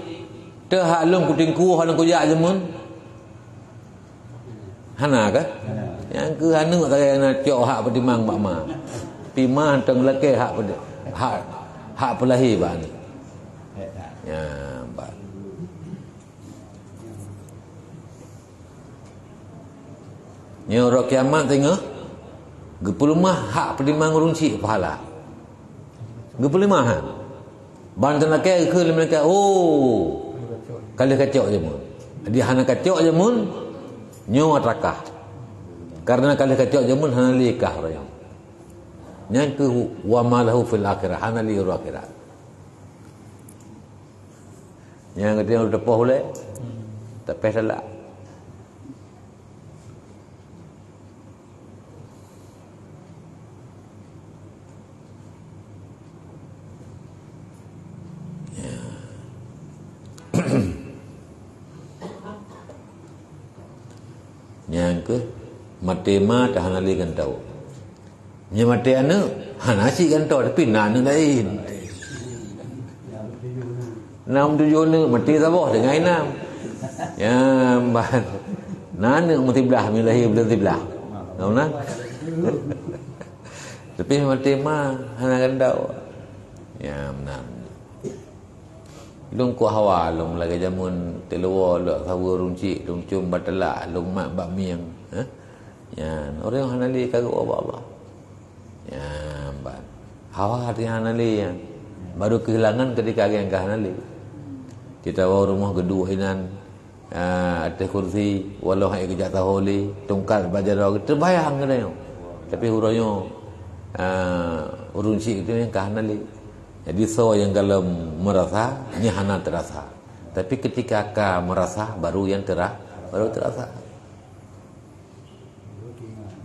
teh hak lung kutingku hana kujak jemun hana ke yang ke anu tak nak cok hak pertimang mak mak. Pima teng leke hak pelahi ba ni. Ya, ba. Ni orang kiamat tengok gepelemah hak pedimang urung cik pahala. Gepelemahan. Bantan laki ke mereka kali kacau je mun. Dia hana kacau je mun nyo atrakah. Karena kali kacau je mun hana likah rayang. Yang ke wa malahu fil akhirah hana li akhirah. Yang dia udah depoh boleh. Tak payah salah. Yang ke matema dah hanali kan tahu. Nya mate ana hanasi kan tahu tapi nana lain. 6 7 ni mati sabah dengan enam. Ya ban. Nana mati belah milahi belum belah. Tahu nah. Tapi matema hana kan tahu. Ya benar. Long ku hawa long lagi jamun teluwa lak sawa runcik long cum batalak long mak bak miang ya orang hanali kagak Allah ya ban hawa hati hanali ya baru kehilangan ketika yang hanali kita bawa rumah kedua inan atas kursi walau hai kejak taholi tungkat bajar terbayang kena tapi huranyo runcik itu yang hanali. Jadi so yang kalau merasa ini hana terasa. Tapi ketika ka merasa baru yang baru terasa.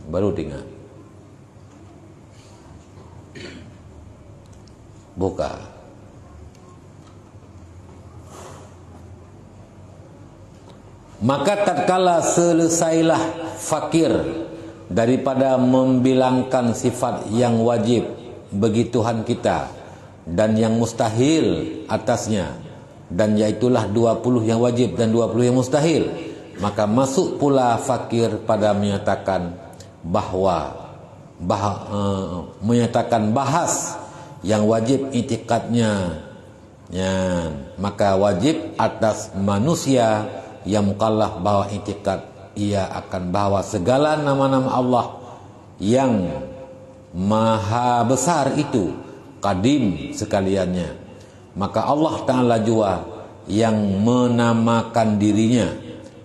Baru tinggal. Buka. Maka tatkala selesailah fakir daripada membilangkan sifat yang wajib bagi Tuhan kita dan yang mustahil atasnya, dan yaitulah 20 yang wajib dan 20 yang mustahil, maka masuk pula fakir pada menyatakan menyatakan bahas yang wajib itikadnya ya, maka wajib atas manusia yang mukallaf bahwa itikad ia akan bahawa segala nama-nama Allah yang maha besar itu qadim sekaliannya, maka Allah Ta'ala jua yang menamakan dirinya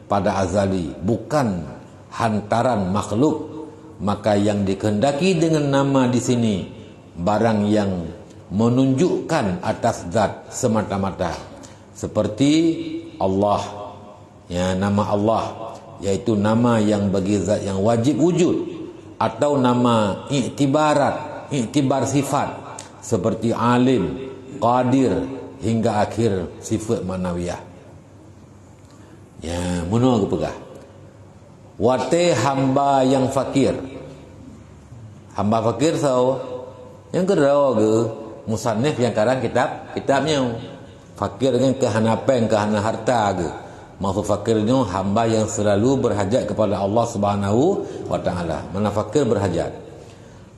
pada azali, bukan hantaran makhluk. Maka yang dikehendaki dengan nama di sini barang yang menunjukkan atas zat semata-mata, seperti Allah ya, nama Allah yaitu nama yang bagi zat yang wajib wujud, atau nama iktibar sifat seperti alim, qadir hingga akhir sifat manawiyah. Ya, mana aku pegah. Wate hamba yang fakir. Hamba fakir so. Yang kedua ke musannif yang karang kitabnya fakir dengan kehanapan, kehana harta ke. Maksud fakirnya hamba yang selalu berhajat kepada Allah Subhanahu wa taala. Mana fakir berhajat.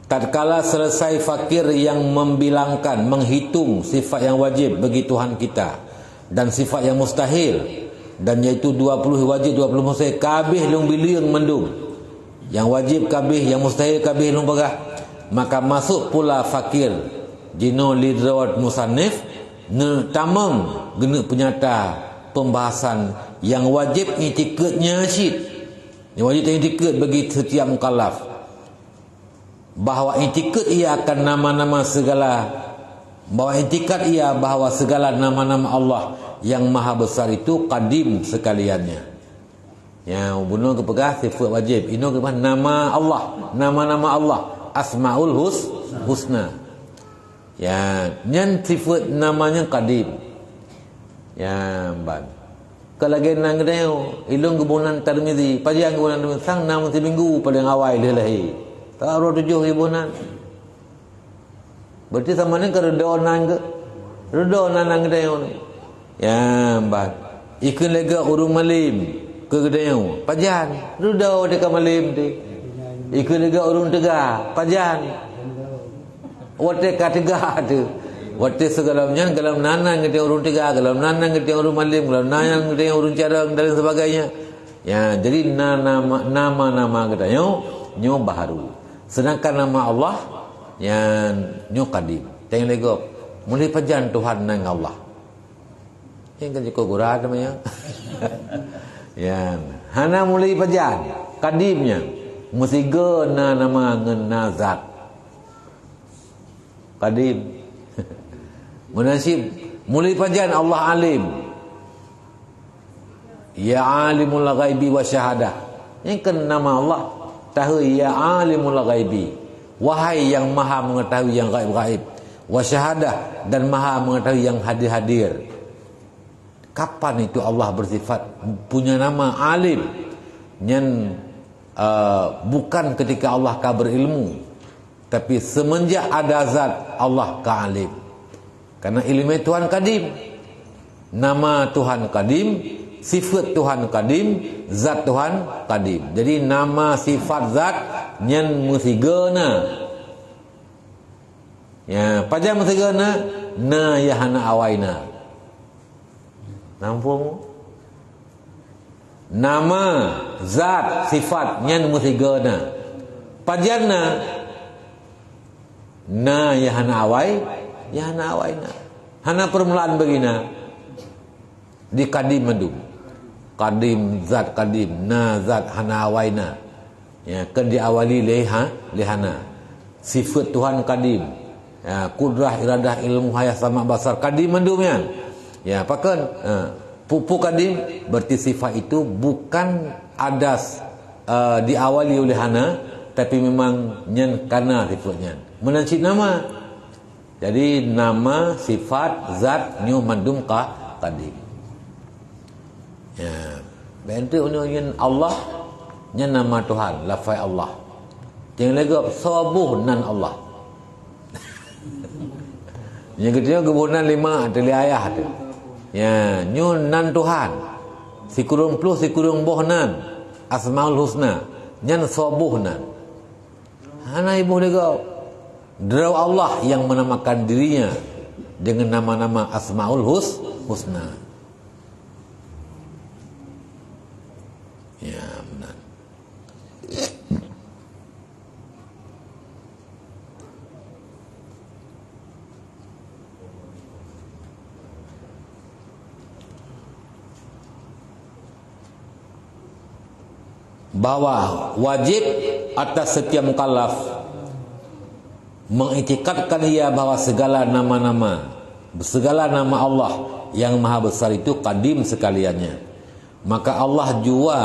Tatkala selesai fakir yang membilangkan, menghitung sifat yang wajib bagi Tuhan kita dan sifat yang mustahil, dan yaitu 20 wajib 20 mustahil, kabeh long biliung mendung. Yang wajib kabeh, yang mustahil kabeh long bagah. Maka masuk pula fakir jino lidrawat musannif ne tamang gena penyata pembahasan yang wajib itikadnya syid. Yang wajib itikad bagi setiap mukallaf, bahawa itikad ia akan nama-nama segala, bahawa itikad ia bahawa segala nama-nama Allah yang maha besar itu qadim sekaliannya. Ya, bunuh kepegah sifat wajib. Ini kepegah nama Allah, nama-nama Allah, Asmaul Husna. Ya, nyan sifat namanya qadim. Ya, ban. Kalau lagi nang kedeu, ilung kebunan Tirmizi, pajian kebunan Tirmizi sang nama seminggu paling awal dia lahir. Taruh 7 ribuan. Berarti sama ni kalau donan ke? Donan nang kedai ni. Ya, mbak. Ikan lega urung malim ke kedai ni. Pajan. Rudo dekat malim tu. Ikan lega urung tegak. Pajan. Wate ketiga tu. Wate segalamnya galam nanan kita urun tiga, galam nanan kita urun malim, galam nanan kita urun carang dan sebagainya. Ya, jadi nama-nama kita nyo baharu. Sedangkan nama Allah yang nyo kadim. Tengok lego mulai pajan Tuhan nang Allah. Yang kan jiko gurah namanya. Ya, hana mulai pajan kadimnya. Mesti gena nama ngenazat. Kadim. Munasib mulai pajan Allah alim. Ya alimul ghaibi wa syahadah. Yang kan nama Allah tahu ya alimul ghaibi. Wahai yang maha mengetahui yang gaib-gaib. Wa syahadah, dan maha mengetahui yang hadir-hadir. Kapan itu Allah bersifat punya nama alim? Yang bukan ketika Allah ka berilmu, tapi semenjak ada zat Allah ka alim. Karena ilmu Tuhan kadim, nama Tuhan kadim, sifat Tuhan kadim, zat Tuhan kadim. Jadi nama sifat zat nyen musigana. Ya, pada musigana na yahana awaina. Nampung nama zat sifat nyen musigana. Pajarna na yahana awai, yahana awaina. Hana permulaan begina di kadim mendum. Kadim zat kadim, na zat hana awaina. Ya, kan diawali lehana. Sifat Tuhan kadim. Ya, kudrah, iradah, ilmu, hayah, sama, basar kadim mendumnya. Ya, pakan pupu kadim berarti sifat itu bukan ada diawali oleh hana, tapi memang nyen kana sifatnya. Menancik nama. Jadi nama, sifat, zat nyu mandum kadim. Ya, bentuk unyin Allah nya nama Tuhan, lafaz Allah. Jangan lagi sabuh nan Allah. Yang ketiga kebunan 5 tali ayah tu. Ya, nyu nan Tuhan. Sikurung plus sikurung boh nan. Asmaul husna. Nyan sabuh nan. Hana ibu lego. Draw Allah yang menamakan dirinya dengan nama-nama Asmaul Husna. Ya, benar. Bahwa wajib atas setiap mukallaf mengiktikadkan ia bahwa segala nama-nama, segala nama Allah yang maha besar itu kadim sekaliannya. Maka Allah jua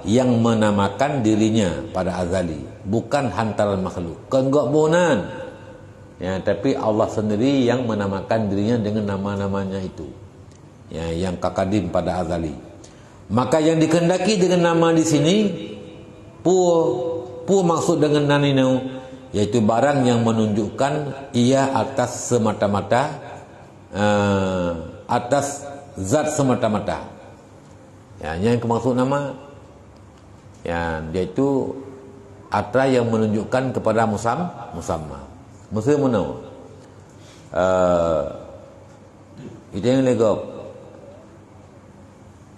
yang menamakan dirinya pada azali, bukan hantaran makhluk. Kenggak bonan. Ya, tapi Allah sendiri yang menamakan dirinya dengan nama-namanya itu. Ya, yang kakadim pada azali. Maka yang dikehendaki dengan nama di sini pu maksud dengan naninau, yaitu barang yang menunjukkan ia atas semata-mata atas zat semata-mata. Ya, yang maksud nama ya, yaitu atra yang menunjukkan kepada musamma. Maksudnya mana? Itu yang legap.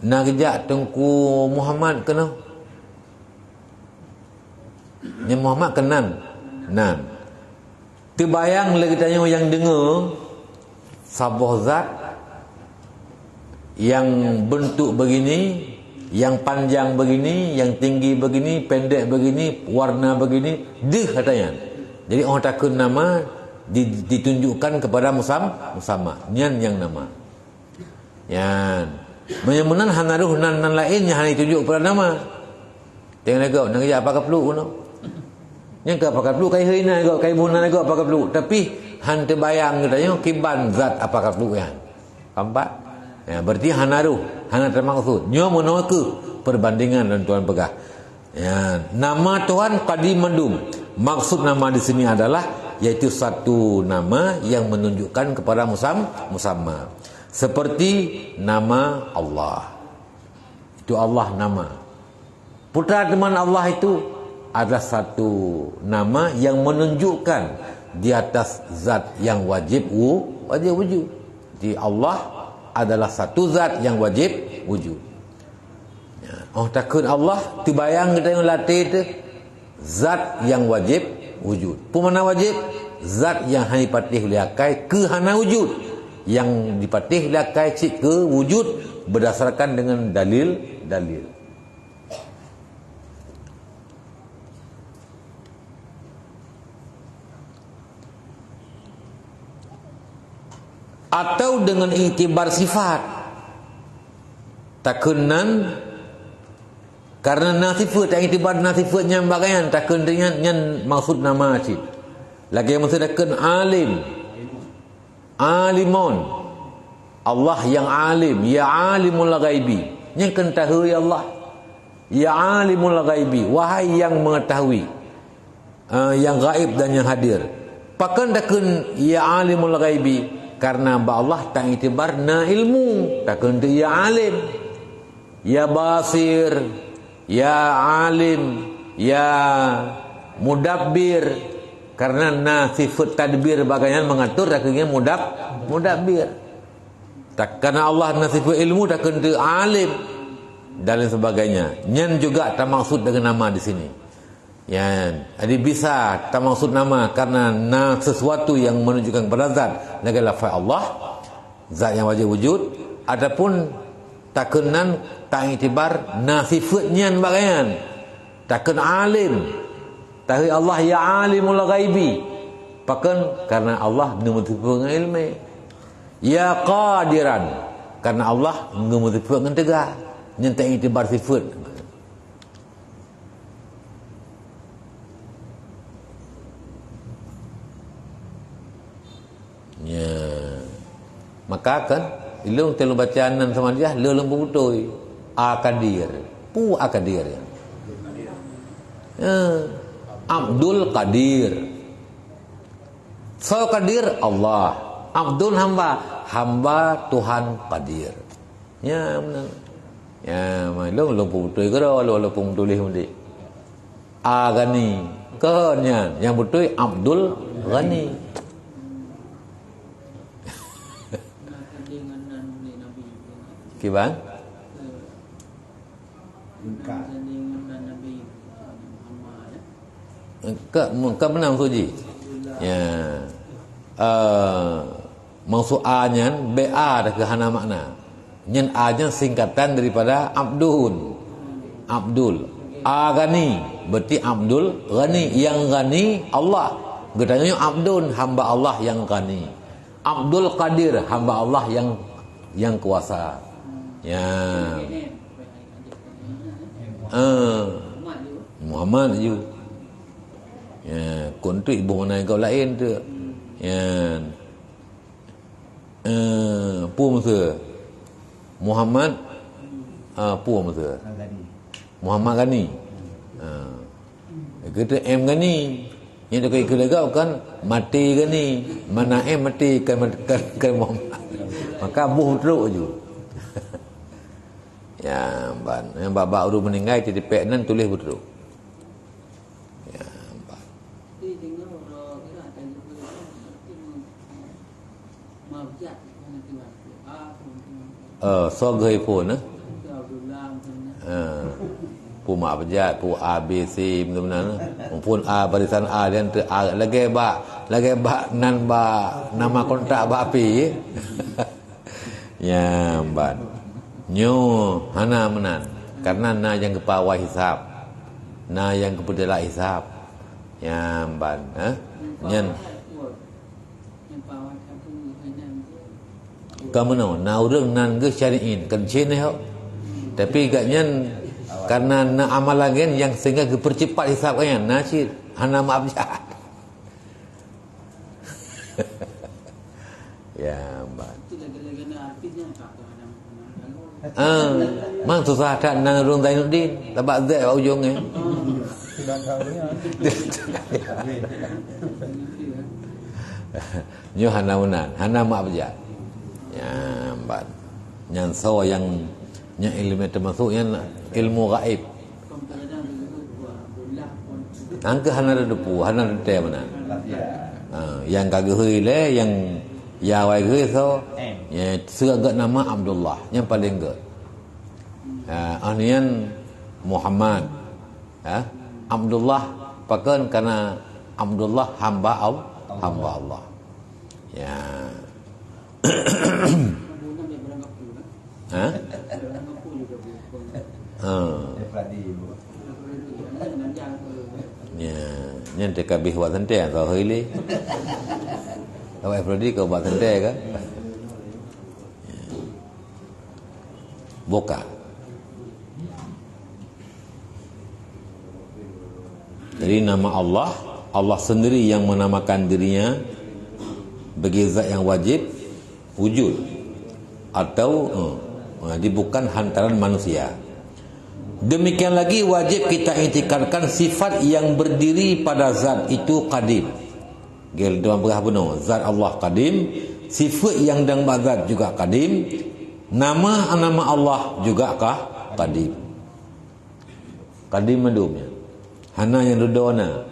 Nak kejak Tengku Muhammad kena. Yang Muhammad kenan. Nan. Terbayang lagi tanya yang dengar sabah zat yang bentuk begini, yang panjang begini, yang tinggi begini, pendek begini, warna begini, deh katanya. Jadi orang takut nama ditunjukkan kepada musamma. Nyan yang nama. Yan. Menyemunan hanaruh nan lainnya hanya ditunjuk kepada nama. Tengok lagi nak kerja apa perlu guna. Yang ke apakah perlu kai hina go kai bunan go apakah perlu, tapi han terbayang katanya kiban zat apakah perlu ya. Nampak? Ya, berarti hanaruh, hana termaksud. Nyo monoku perbandingan dan Tuhan pegah. Ya, nama Tuhan qadim mandum. Maksud nama di sini adalah yaitu satu nama yang menunjukkan kepada musamma. Seperti nama Allah. Itu Allah nama. Putra teman Allah itu adalah satu nama yang menunjukkan di atas zat yang wajib wujud. Jadi Allah adalah satu zat yang wajib wujud. Oh takun Allah terbayang kita yang latih tu zat yang wajib wujud. Pemana wajib? Zat yang hanya dipatih oleh akal ke hana wujud. Yang dipatih oleh akal cik ke wujud berdasarkan dengan dalil-dalil. Atau dengan iktibar sifat. Takunan karena nasifat yang iktibar nasifatnya bagaimana takun dengan yang maksud nama cik. Lagi yang maksud takun alim. Alimun. Allah yang alim, ya alimul ghaibi. Yang ketahui Allah. Ya alimul ghaibi, wahai yang mengetahui yang gaib dan yang hadir. Pakan takun ya alimul ghaibi karena Allah tak iktibar na ilmu. Takun tu ya alim. Ya basir, ya alim, ya mudabbir. Karena sifat tadbir bagaimana mengatur taknya mudabbir. Tak karena Allah sifat ilmu takkan tu alim dan lain sebagainya. Nyan juga tak maksud dengan nama di sini. Ya, jadi bisa tak maksud nama karena sesuatu yang menunjukkan kepada zat. Lagi lafaz Allah, zat yang wajib wujud. Adapun takunan tak iktibar sifatnya bagaimana. Takun alim. Tahu Allah ya alimul ghaibi. Pakan karena Allah mengutup ilmu. Ya qadiran karena Allah mengutup dengan tegak. Nyentak iktibar sifat. Ya. Maka kan ilmu telu bacaan sama dia lelem betul. Akadir. Pu akadir. Ya. Abdul Qadir. So Qadir Allah. Abdul hamba Tuhan Qadir. Ya benar. Ya lu betul ke lu tulis mesti. Agani kehnya yang betul Abdul Ghani. Kibang? Ke menang suji. Ya. Maksud A-nya BA dah ke hana makna. Nyen A-nya singkatan daripada Abdul. Abdul. A-Ghani berarti Abdul Ghani. Yang Ghani Allah. Gedanya Abdul hamba Allah yang Ghani. Abdul Qadir hamba Allah yang kuasa. Ya. Muhammad you. Ya, kun tu ibu mana kau lain tu. Ya. Pu masa Muhammad pu masa Muhammad Ghani. Kita M Ghani. Yang dekat ikut legau kan mati Ghani. Mana M mati kan Muhammad. Maka buh teruk je. Ya, yang bapa udah meninggal jadi peknan tulis betul. Ya, so gai pun pu mak bejat pu A B C benar-benar pun A barisan A dan A lagi ba nan ba nama kontrak ba api. Ya, ban. Nyo hana menan karena na yang kepawai hisab. Na yang kepedela hisab. Ya, ban, nyen kamu no na urang nan ge syari'in kan cene ho. Tapi gaknya karena na amalan yang sehingga dipercepat hisabnya na si hana maaf jahat. Ya, ban. Mang susah tak nang urang Zainuddin tabak zai kat ujung ni. Nyo hana menan, hana maaf jahat. Ya, ban. Yang so yang ilmu termasuk yang ilmu gaib. Angka hana ada depu, hana ada teh mana. Yang kagak hui le yang ya wai hui so M. ya seagak nama Abdullah yang paling gak. Anian Muhammad. Abdullah pakan karena Abdullah hamba Allah. Ya. Ya, nhân thì cả bị hòa thân trẻ rồi hơi li. Đâu em rồi đi cầu hòa thân trẻ kan? Boka. Jadi nama Allah, Allah sendiri yang menamakan dirinya bagi zat yang wajib wujud atau dia bukan hantaran manusia. Demikian lagi wajib kita iktikadkan sifat yang berdiri pada zat itu qadim. Gel dalam berah benar, zat Allah qadim, sifat yang dan zat juga qadim, nama Allah juga qadim. Qadim madumnya. Hana yang dudona.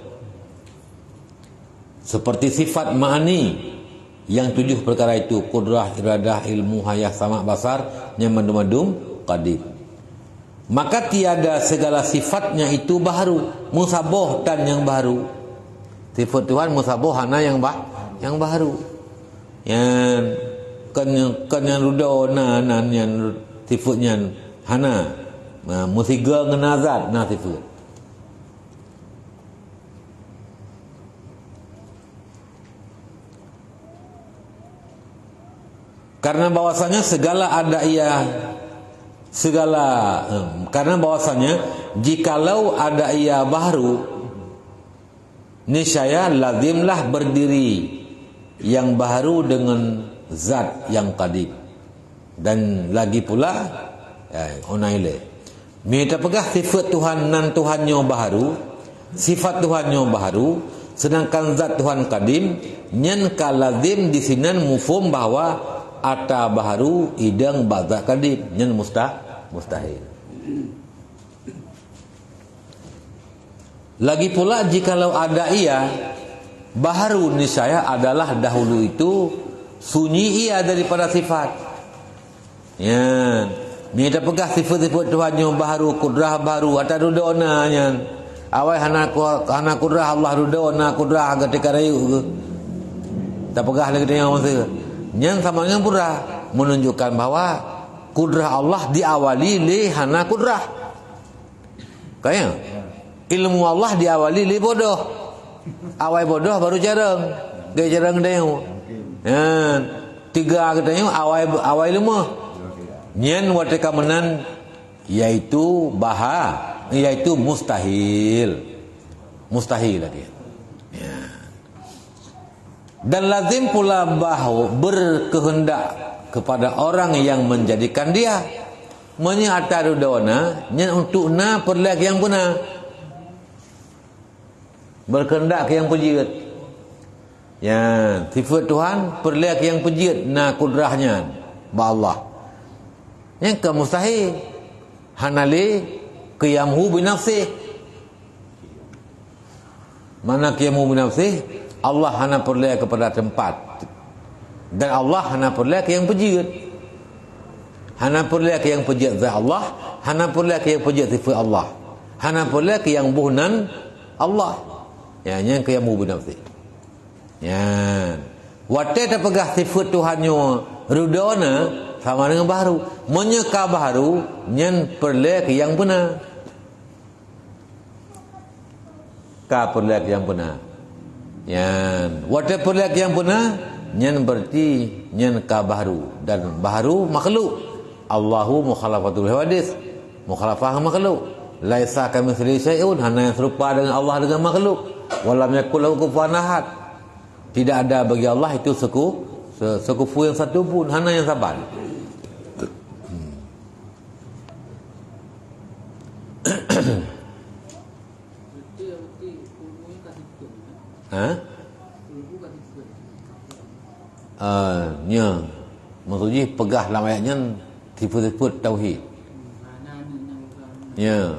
Seperti sifat ma'ani yang 7 perkara itu, qudrah, iradah, ilmu, hayah, sama, basar, yang madum qadim. Maka tiada segala sifatnya itu baru, musaboh dan yang baru. Sifat Tuhan musaboh hana yang baru. Yang kan yang rudona nan yang sifatnya hana musiga ngenazat na sifat. Karena bahwasanya karena bahwasanya jikalau ada ia baru, niscaya lazimlah berdiri yang baru dengan zat yang qadim. Dan lagi pula onaile minta pegah sifat Tuhan nan Tuhannya baru, sifat Tuhannya baru, sedangkan zat Tuhan qadim, nyen ka lazim di sinan mufhum bahwa ata baharu idang ba'da qadim, nyen mustahil. Lagi pula jikalau ada ia baharu, niscaya adalah dahulu itu sunyi ia daripada sifat. Ya, minta pegah sifat-sifat Tuhan yang baharu, kudrah baru, atau rudona nyan. Awai hana kudrah Allah rudona kudrah ketika rayu. Tak pegah lagi dengan masa. Yang samanya pura menunjukkan bahwa kudrah Allah diawali li hana kudrah. Kaya ilmu Allah diawali li bodoh. Awai bodoh baru jarang. Gaya jarang deu. Tiga katanya awai lemah. Nyen wateka menan yaitu yaitu mustahil. Mustahil lagi. Ya. Dan lazim pula bahawa berkehendak kepada orang yang menjadikan dia menyataru dona untuk na perliak yang benar, berkehendak yang pejit. Ya, sifat Tuhan perliak yang pejit na kudrahnya ba Allah. Yang ke mustahil hanali qiyamhu bi nafsih. Mana qiyamhu bi nafsih? Allah hana perlihat kepada tempat, dan Allah hana perlihat yang pejit. Hana perlihat yang pejit zat Allah, hana perlihat yang pejit sifat Allah, hana perlihat yang buhnan Allah. Ya, yang yang mubinafsi. Ya, wate tak pegah sifat Tuhannya rudona sama dengan baru, menyeka baru nyen perlihat yang benar. Ka perlihat yang benar. Yan, wate perliak yang benar, nyen berarti nyen ka baharu, dan baharu makhluk. Allahu mukhalafatul hawadis, mukhalafah makhluk. Laisa kamitslihi syai'un, hana yang serupa dengan Allah dengan makhluk. Walam yakul lahu kufuwan ahad. Tidak ada bagi Allah itu sekufu yang satu pun, hana yang sabar. Nya maksudnya pegah dalam ayatnya sifat-sifat tauhid. Ya.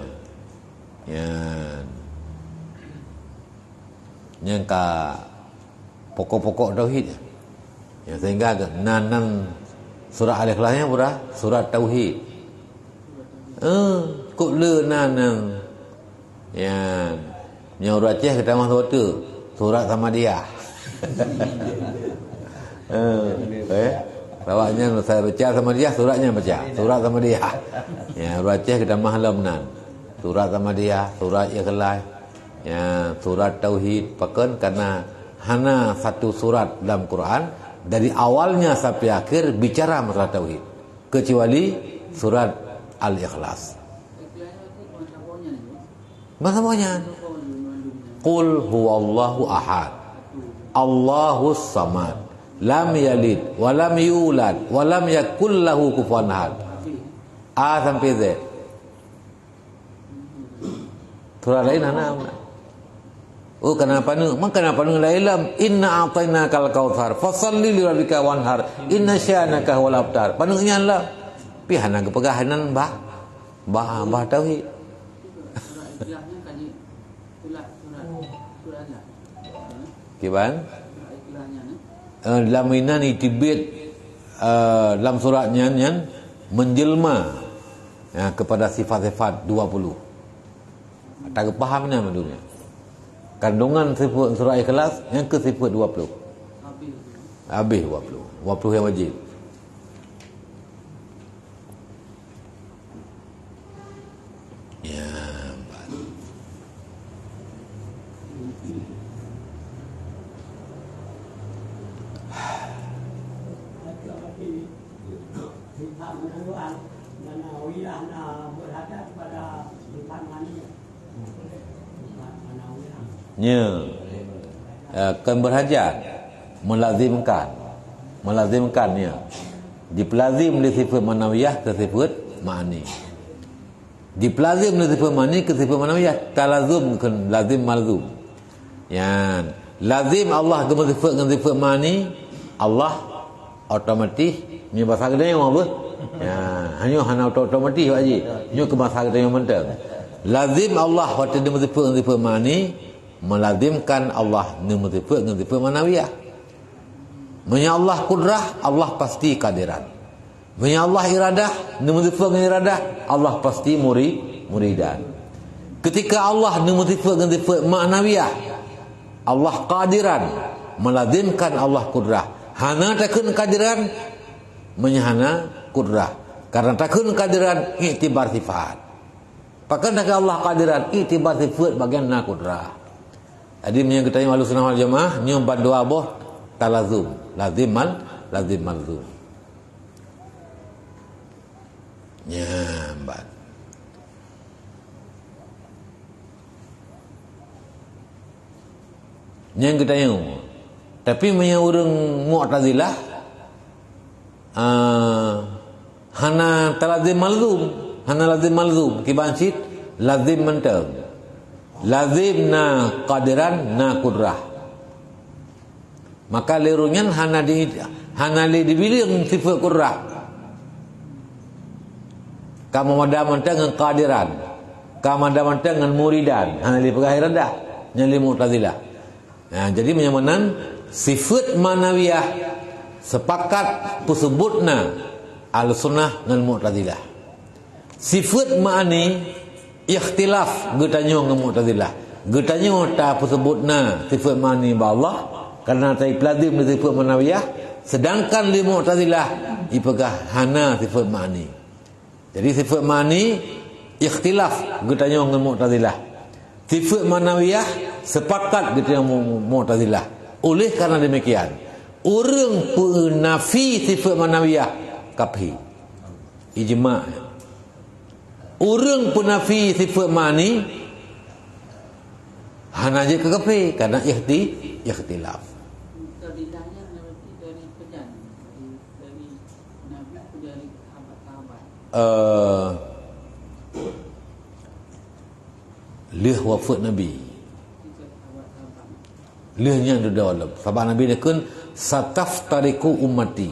Yang ka pokok-pokok tauhid. Ya, sehingga nan surah Al-Ikhlasnya pura surat tauhid. Kok le nan ya nyaur Aceh kita mah surat sama dia. Rawaknya saya baca sama dia, suratnya baca. Surat sama dia. Ya, Aceh kita mahlam nan. Surat sama dia, surat Ikhlas. Ya, surat tauhid pakan karena hana satu surat dalam Quran dari awalnya sampai akhir bicara masalah tauhid. Kecuali surat Al-Ikhlas. Bahasa maunya. Qul huwallahu ahad. Allahus samad. Lam yalid wa lam yulad wa lam yakul lahu kufuwan ahad. A sampai Z. Surah lain ana. Oh kenapa nu? Kenapa nu lailam inna a'tainakal kautsar fasalli li rabbika wanhar inna syanaka huwal abtar. Panunya lah. Pihana kepegahanan bah tauhid. Kiban? Dalam ini tibit dalam suratnya menjelma ya, kepada sifat-sifat 20. Tak paham ni dunia. Kandungan sifat surah Ikhlas yang ke sifat 20. Habis 20. 20 yang wajib. Ya. Akan berhajat melazimkannya dipelazim dari sifat manawiyah ke sifat ma'ani, dipelazim dari sifat ma'ani ke sifat manawiyah, talazum ke lazim malzum. Ya, lazim Allah ke sifat ma'ani, Allah otomatis ni bahasa kedai yang apa? Ya, hanya otomatis aja. Nyu ke bahasa kedai yang mentang. Lazim Allah waktu dia sifat ma'ani, melazimkan Allah dengan sifat manawiyah. Menya Allah kudrah, Allah pasti kadiran. Menya Allah iradah, dengan sifat iradah, Allah pasti muridan. Ketika Allah dengan sifat manawiyah, Allah kadiran, melazimkan Allah kudrah. Hana takun kadiran, menyahana kudrah. Karena takun kadiran iktibar sifat. Pakan tak Allah kadiran iktibar sifat bagian na kudrah. Jadi yang kita yang Ahlussunnah wal Jamaah nyu dua boh talazum, lazim malzum. Nyambat. Yang kita yang tapi punya orang Mu'tazilah hana talazim malzum kibansit lazim mentang. Lazim na qadiran na kudrah. Maka lerunyan hana dibilang sifat kudrah. Kamu madaman dengan qadiran, kamu madaman dengan muridan. Hana li pegah iradah nyali Mu'tazilah. Nah, jadi menyamanan sifat manawiyah sepakat pusebutna Ahlussunnah dengan Mu'tazilah. Sifat ma'ani ikhtilaf getanyo dengan Mu'tazilah. Getanyo tak sebutna sifat mani ba Allah karena tak pelazim di sifat manawiyah, sedangkan di Mu'tazilah ipegah hana sifat mani. Jadi sifat mani ikhtilaf getanyo dengan Mu'tazilah. Sifat manawiyah sepakat getanyo Mu'tazilah. Oleh karena demikian, orang penafi sifat manawiyah kafir. Ijma'. Orang penafi sifat mani hana je ke kafir karena ikhtilaf. Terdidahnya dari pejan dari Nabi dari sahabat-sahabat. Lih wafat Nabi. Lihnya di dalam. Sahabat Nabi dia kun sataftariku ummati,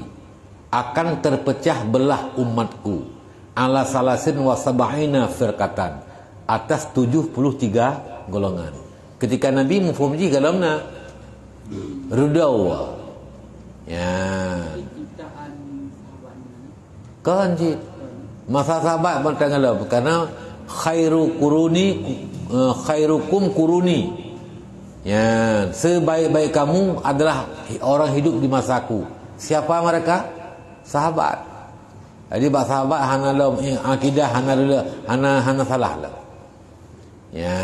akan terpecah belah umatku. Ala salasin wa sab'ina firqatan, atas 73 golongan. Ketika Nabi mufahami galamna Rudau. Ya. Kan cik. Masa sahabat bertanggal karena khairukum kuruni. Ya, sebaik-baik kamu adalah orang hidup di masaku. Siapa mereka? Sahabat. Jadi bak sahabat hana akidah hana salah lah. Ya.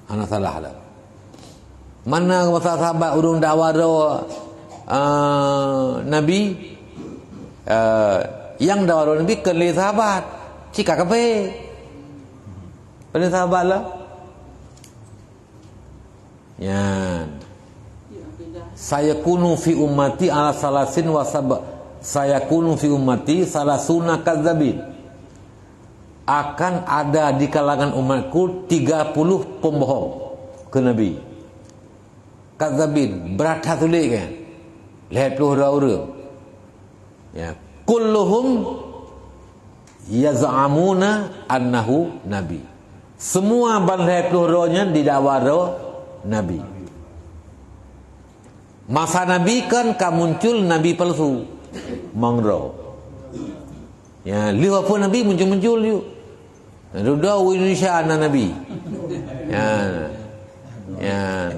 Hana salah lah. Mana masa sahabat urung dakwah Nabi yang dakwah Nabi kelih sahabat. Cika kape. Pada sahabat lah. Ya. Saya kunu fi ummati ala salasin wa saya kunu fi ummati salasuna kadzabin. Akan ada di kalangan umatku 30 pembohong ke Nabi. Kadzabin, berat tulis kan. Lihat puluh orang. Ya, kulluhum yaz'amuna annahu nabi. Semua bandai peluranya didakwa Nabi. Masa Nabi kan muncul Nabi palsu. Mangro. Ya, lihat apa Nabi muncul yuk. Sudah Indonesia anak Nabi. Ya. Ya.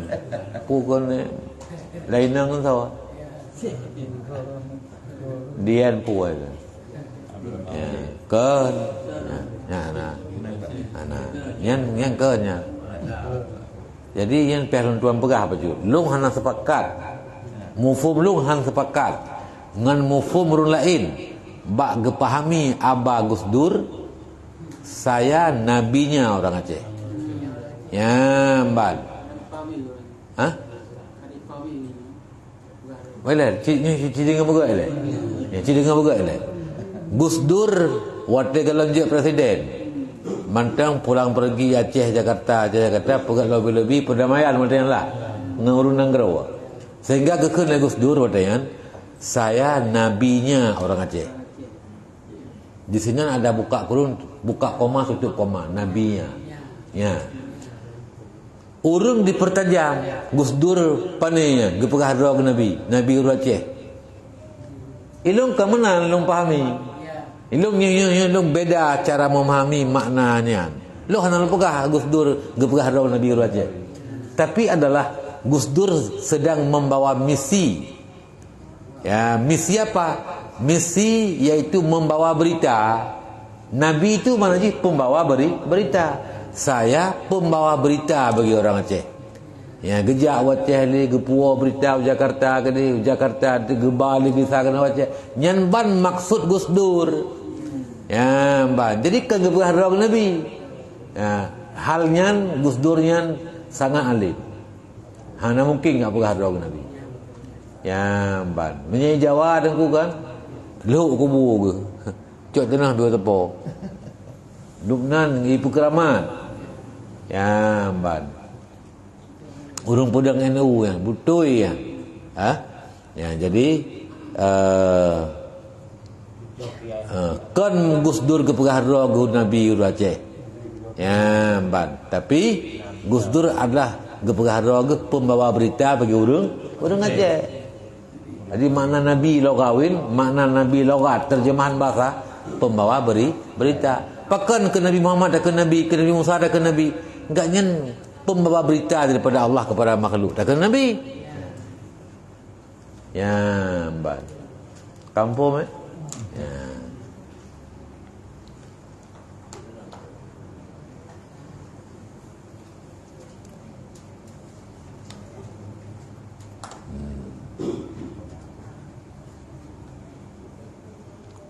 Pukul lainang kan sawa. Dian puai. Ya, kan. Ya, nah. Yang kenya. Jadi yang pihak tuan pegah apa tu? Lung hana sepakat. Mufhum lung hana sepakat. Ngan mufhum run lain. Bak gepahami Aba Gus Dur saya nabinya orang Aceh. Ya, mbak. Hah? Boleh, cerita dengan buka ile. Ya, cerita dengan buka ile. Gus Dur waktu gelonjak presiden. Mantang pulang pergi Aceh Jakarta pegat lebih-lebih perdamaian mantang lah. Ngurun nanggrau. Sehingga kekun Gus Dur waktu saya nabinya orang Aceh. Di sini ada buka kurung, buka koma, tutup koma, nabinya. Ya. Urung dipertajam Gus Dur panenya gepegah doa ke Nabi urut Aceh. Ilung ke mana ilung pahami? Ilung beda cara memahami maknanya. Lu hana pegah Gus Dur gepegah doa Nabi urut Aceh. Tapi adalah Gus Dur sedang membawa misi. Ya, misi apa? Misi yaitu membawa berita. Nabi itu mana sih pembawa berita. Saya pembawa berita bagi orang Aceh. Ya, gejak Aceh ni gepua berita Jakarta ke ni, Jakarta gebali bisa ke Aceh. Nyan ban maksud Gus Dur. Ya, ban. Jadi ke gepah orang Nabi. Ya, halnya Gus Dur nyan sangat alim. Hana mungkin enggak pegah orang Nabi. Ya, ban. Menyai Jawa dengku kan. Luk kubu ke. Cok tenah dua tepo. Lubnan ibu keramat. Ya, ban. Urung pedang NU yang butui ya. Ya, jadi kan Gus Dur kepegah roh Nabi Aceh. Ya, ban. Tapi Gus Dur adalah kepegah roh pembawa berita bagi urang Aceh. Jadi makna Nabi logawin, makna Nabi logat terjemahan bahasa pembawa berita. Pakan ke Nabi Muhammad dan ke Nabi Musa dan ke Nabi. Enggak nyen pembawa berita daripada Allah kepada makhluk. Dan ke Nabi. Ya, mbak. Kampung Ya.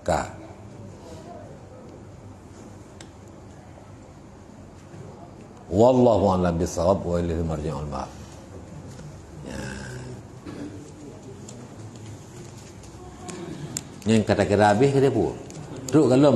Ka. Wallahu a'lam bissawab wa ilaihi marji'ul ma'ab. Ya. Yang kata kira habis ke dia pun. Duduk kalau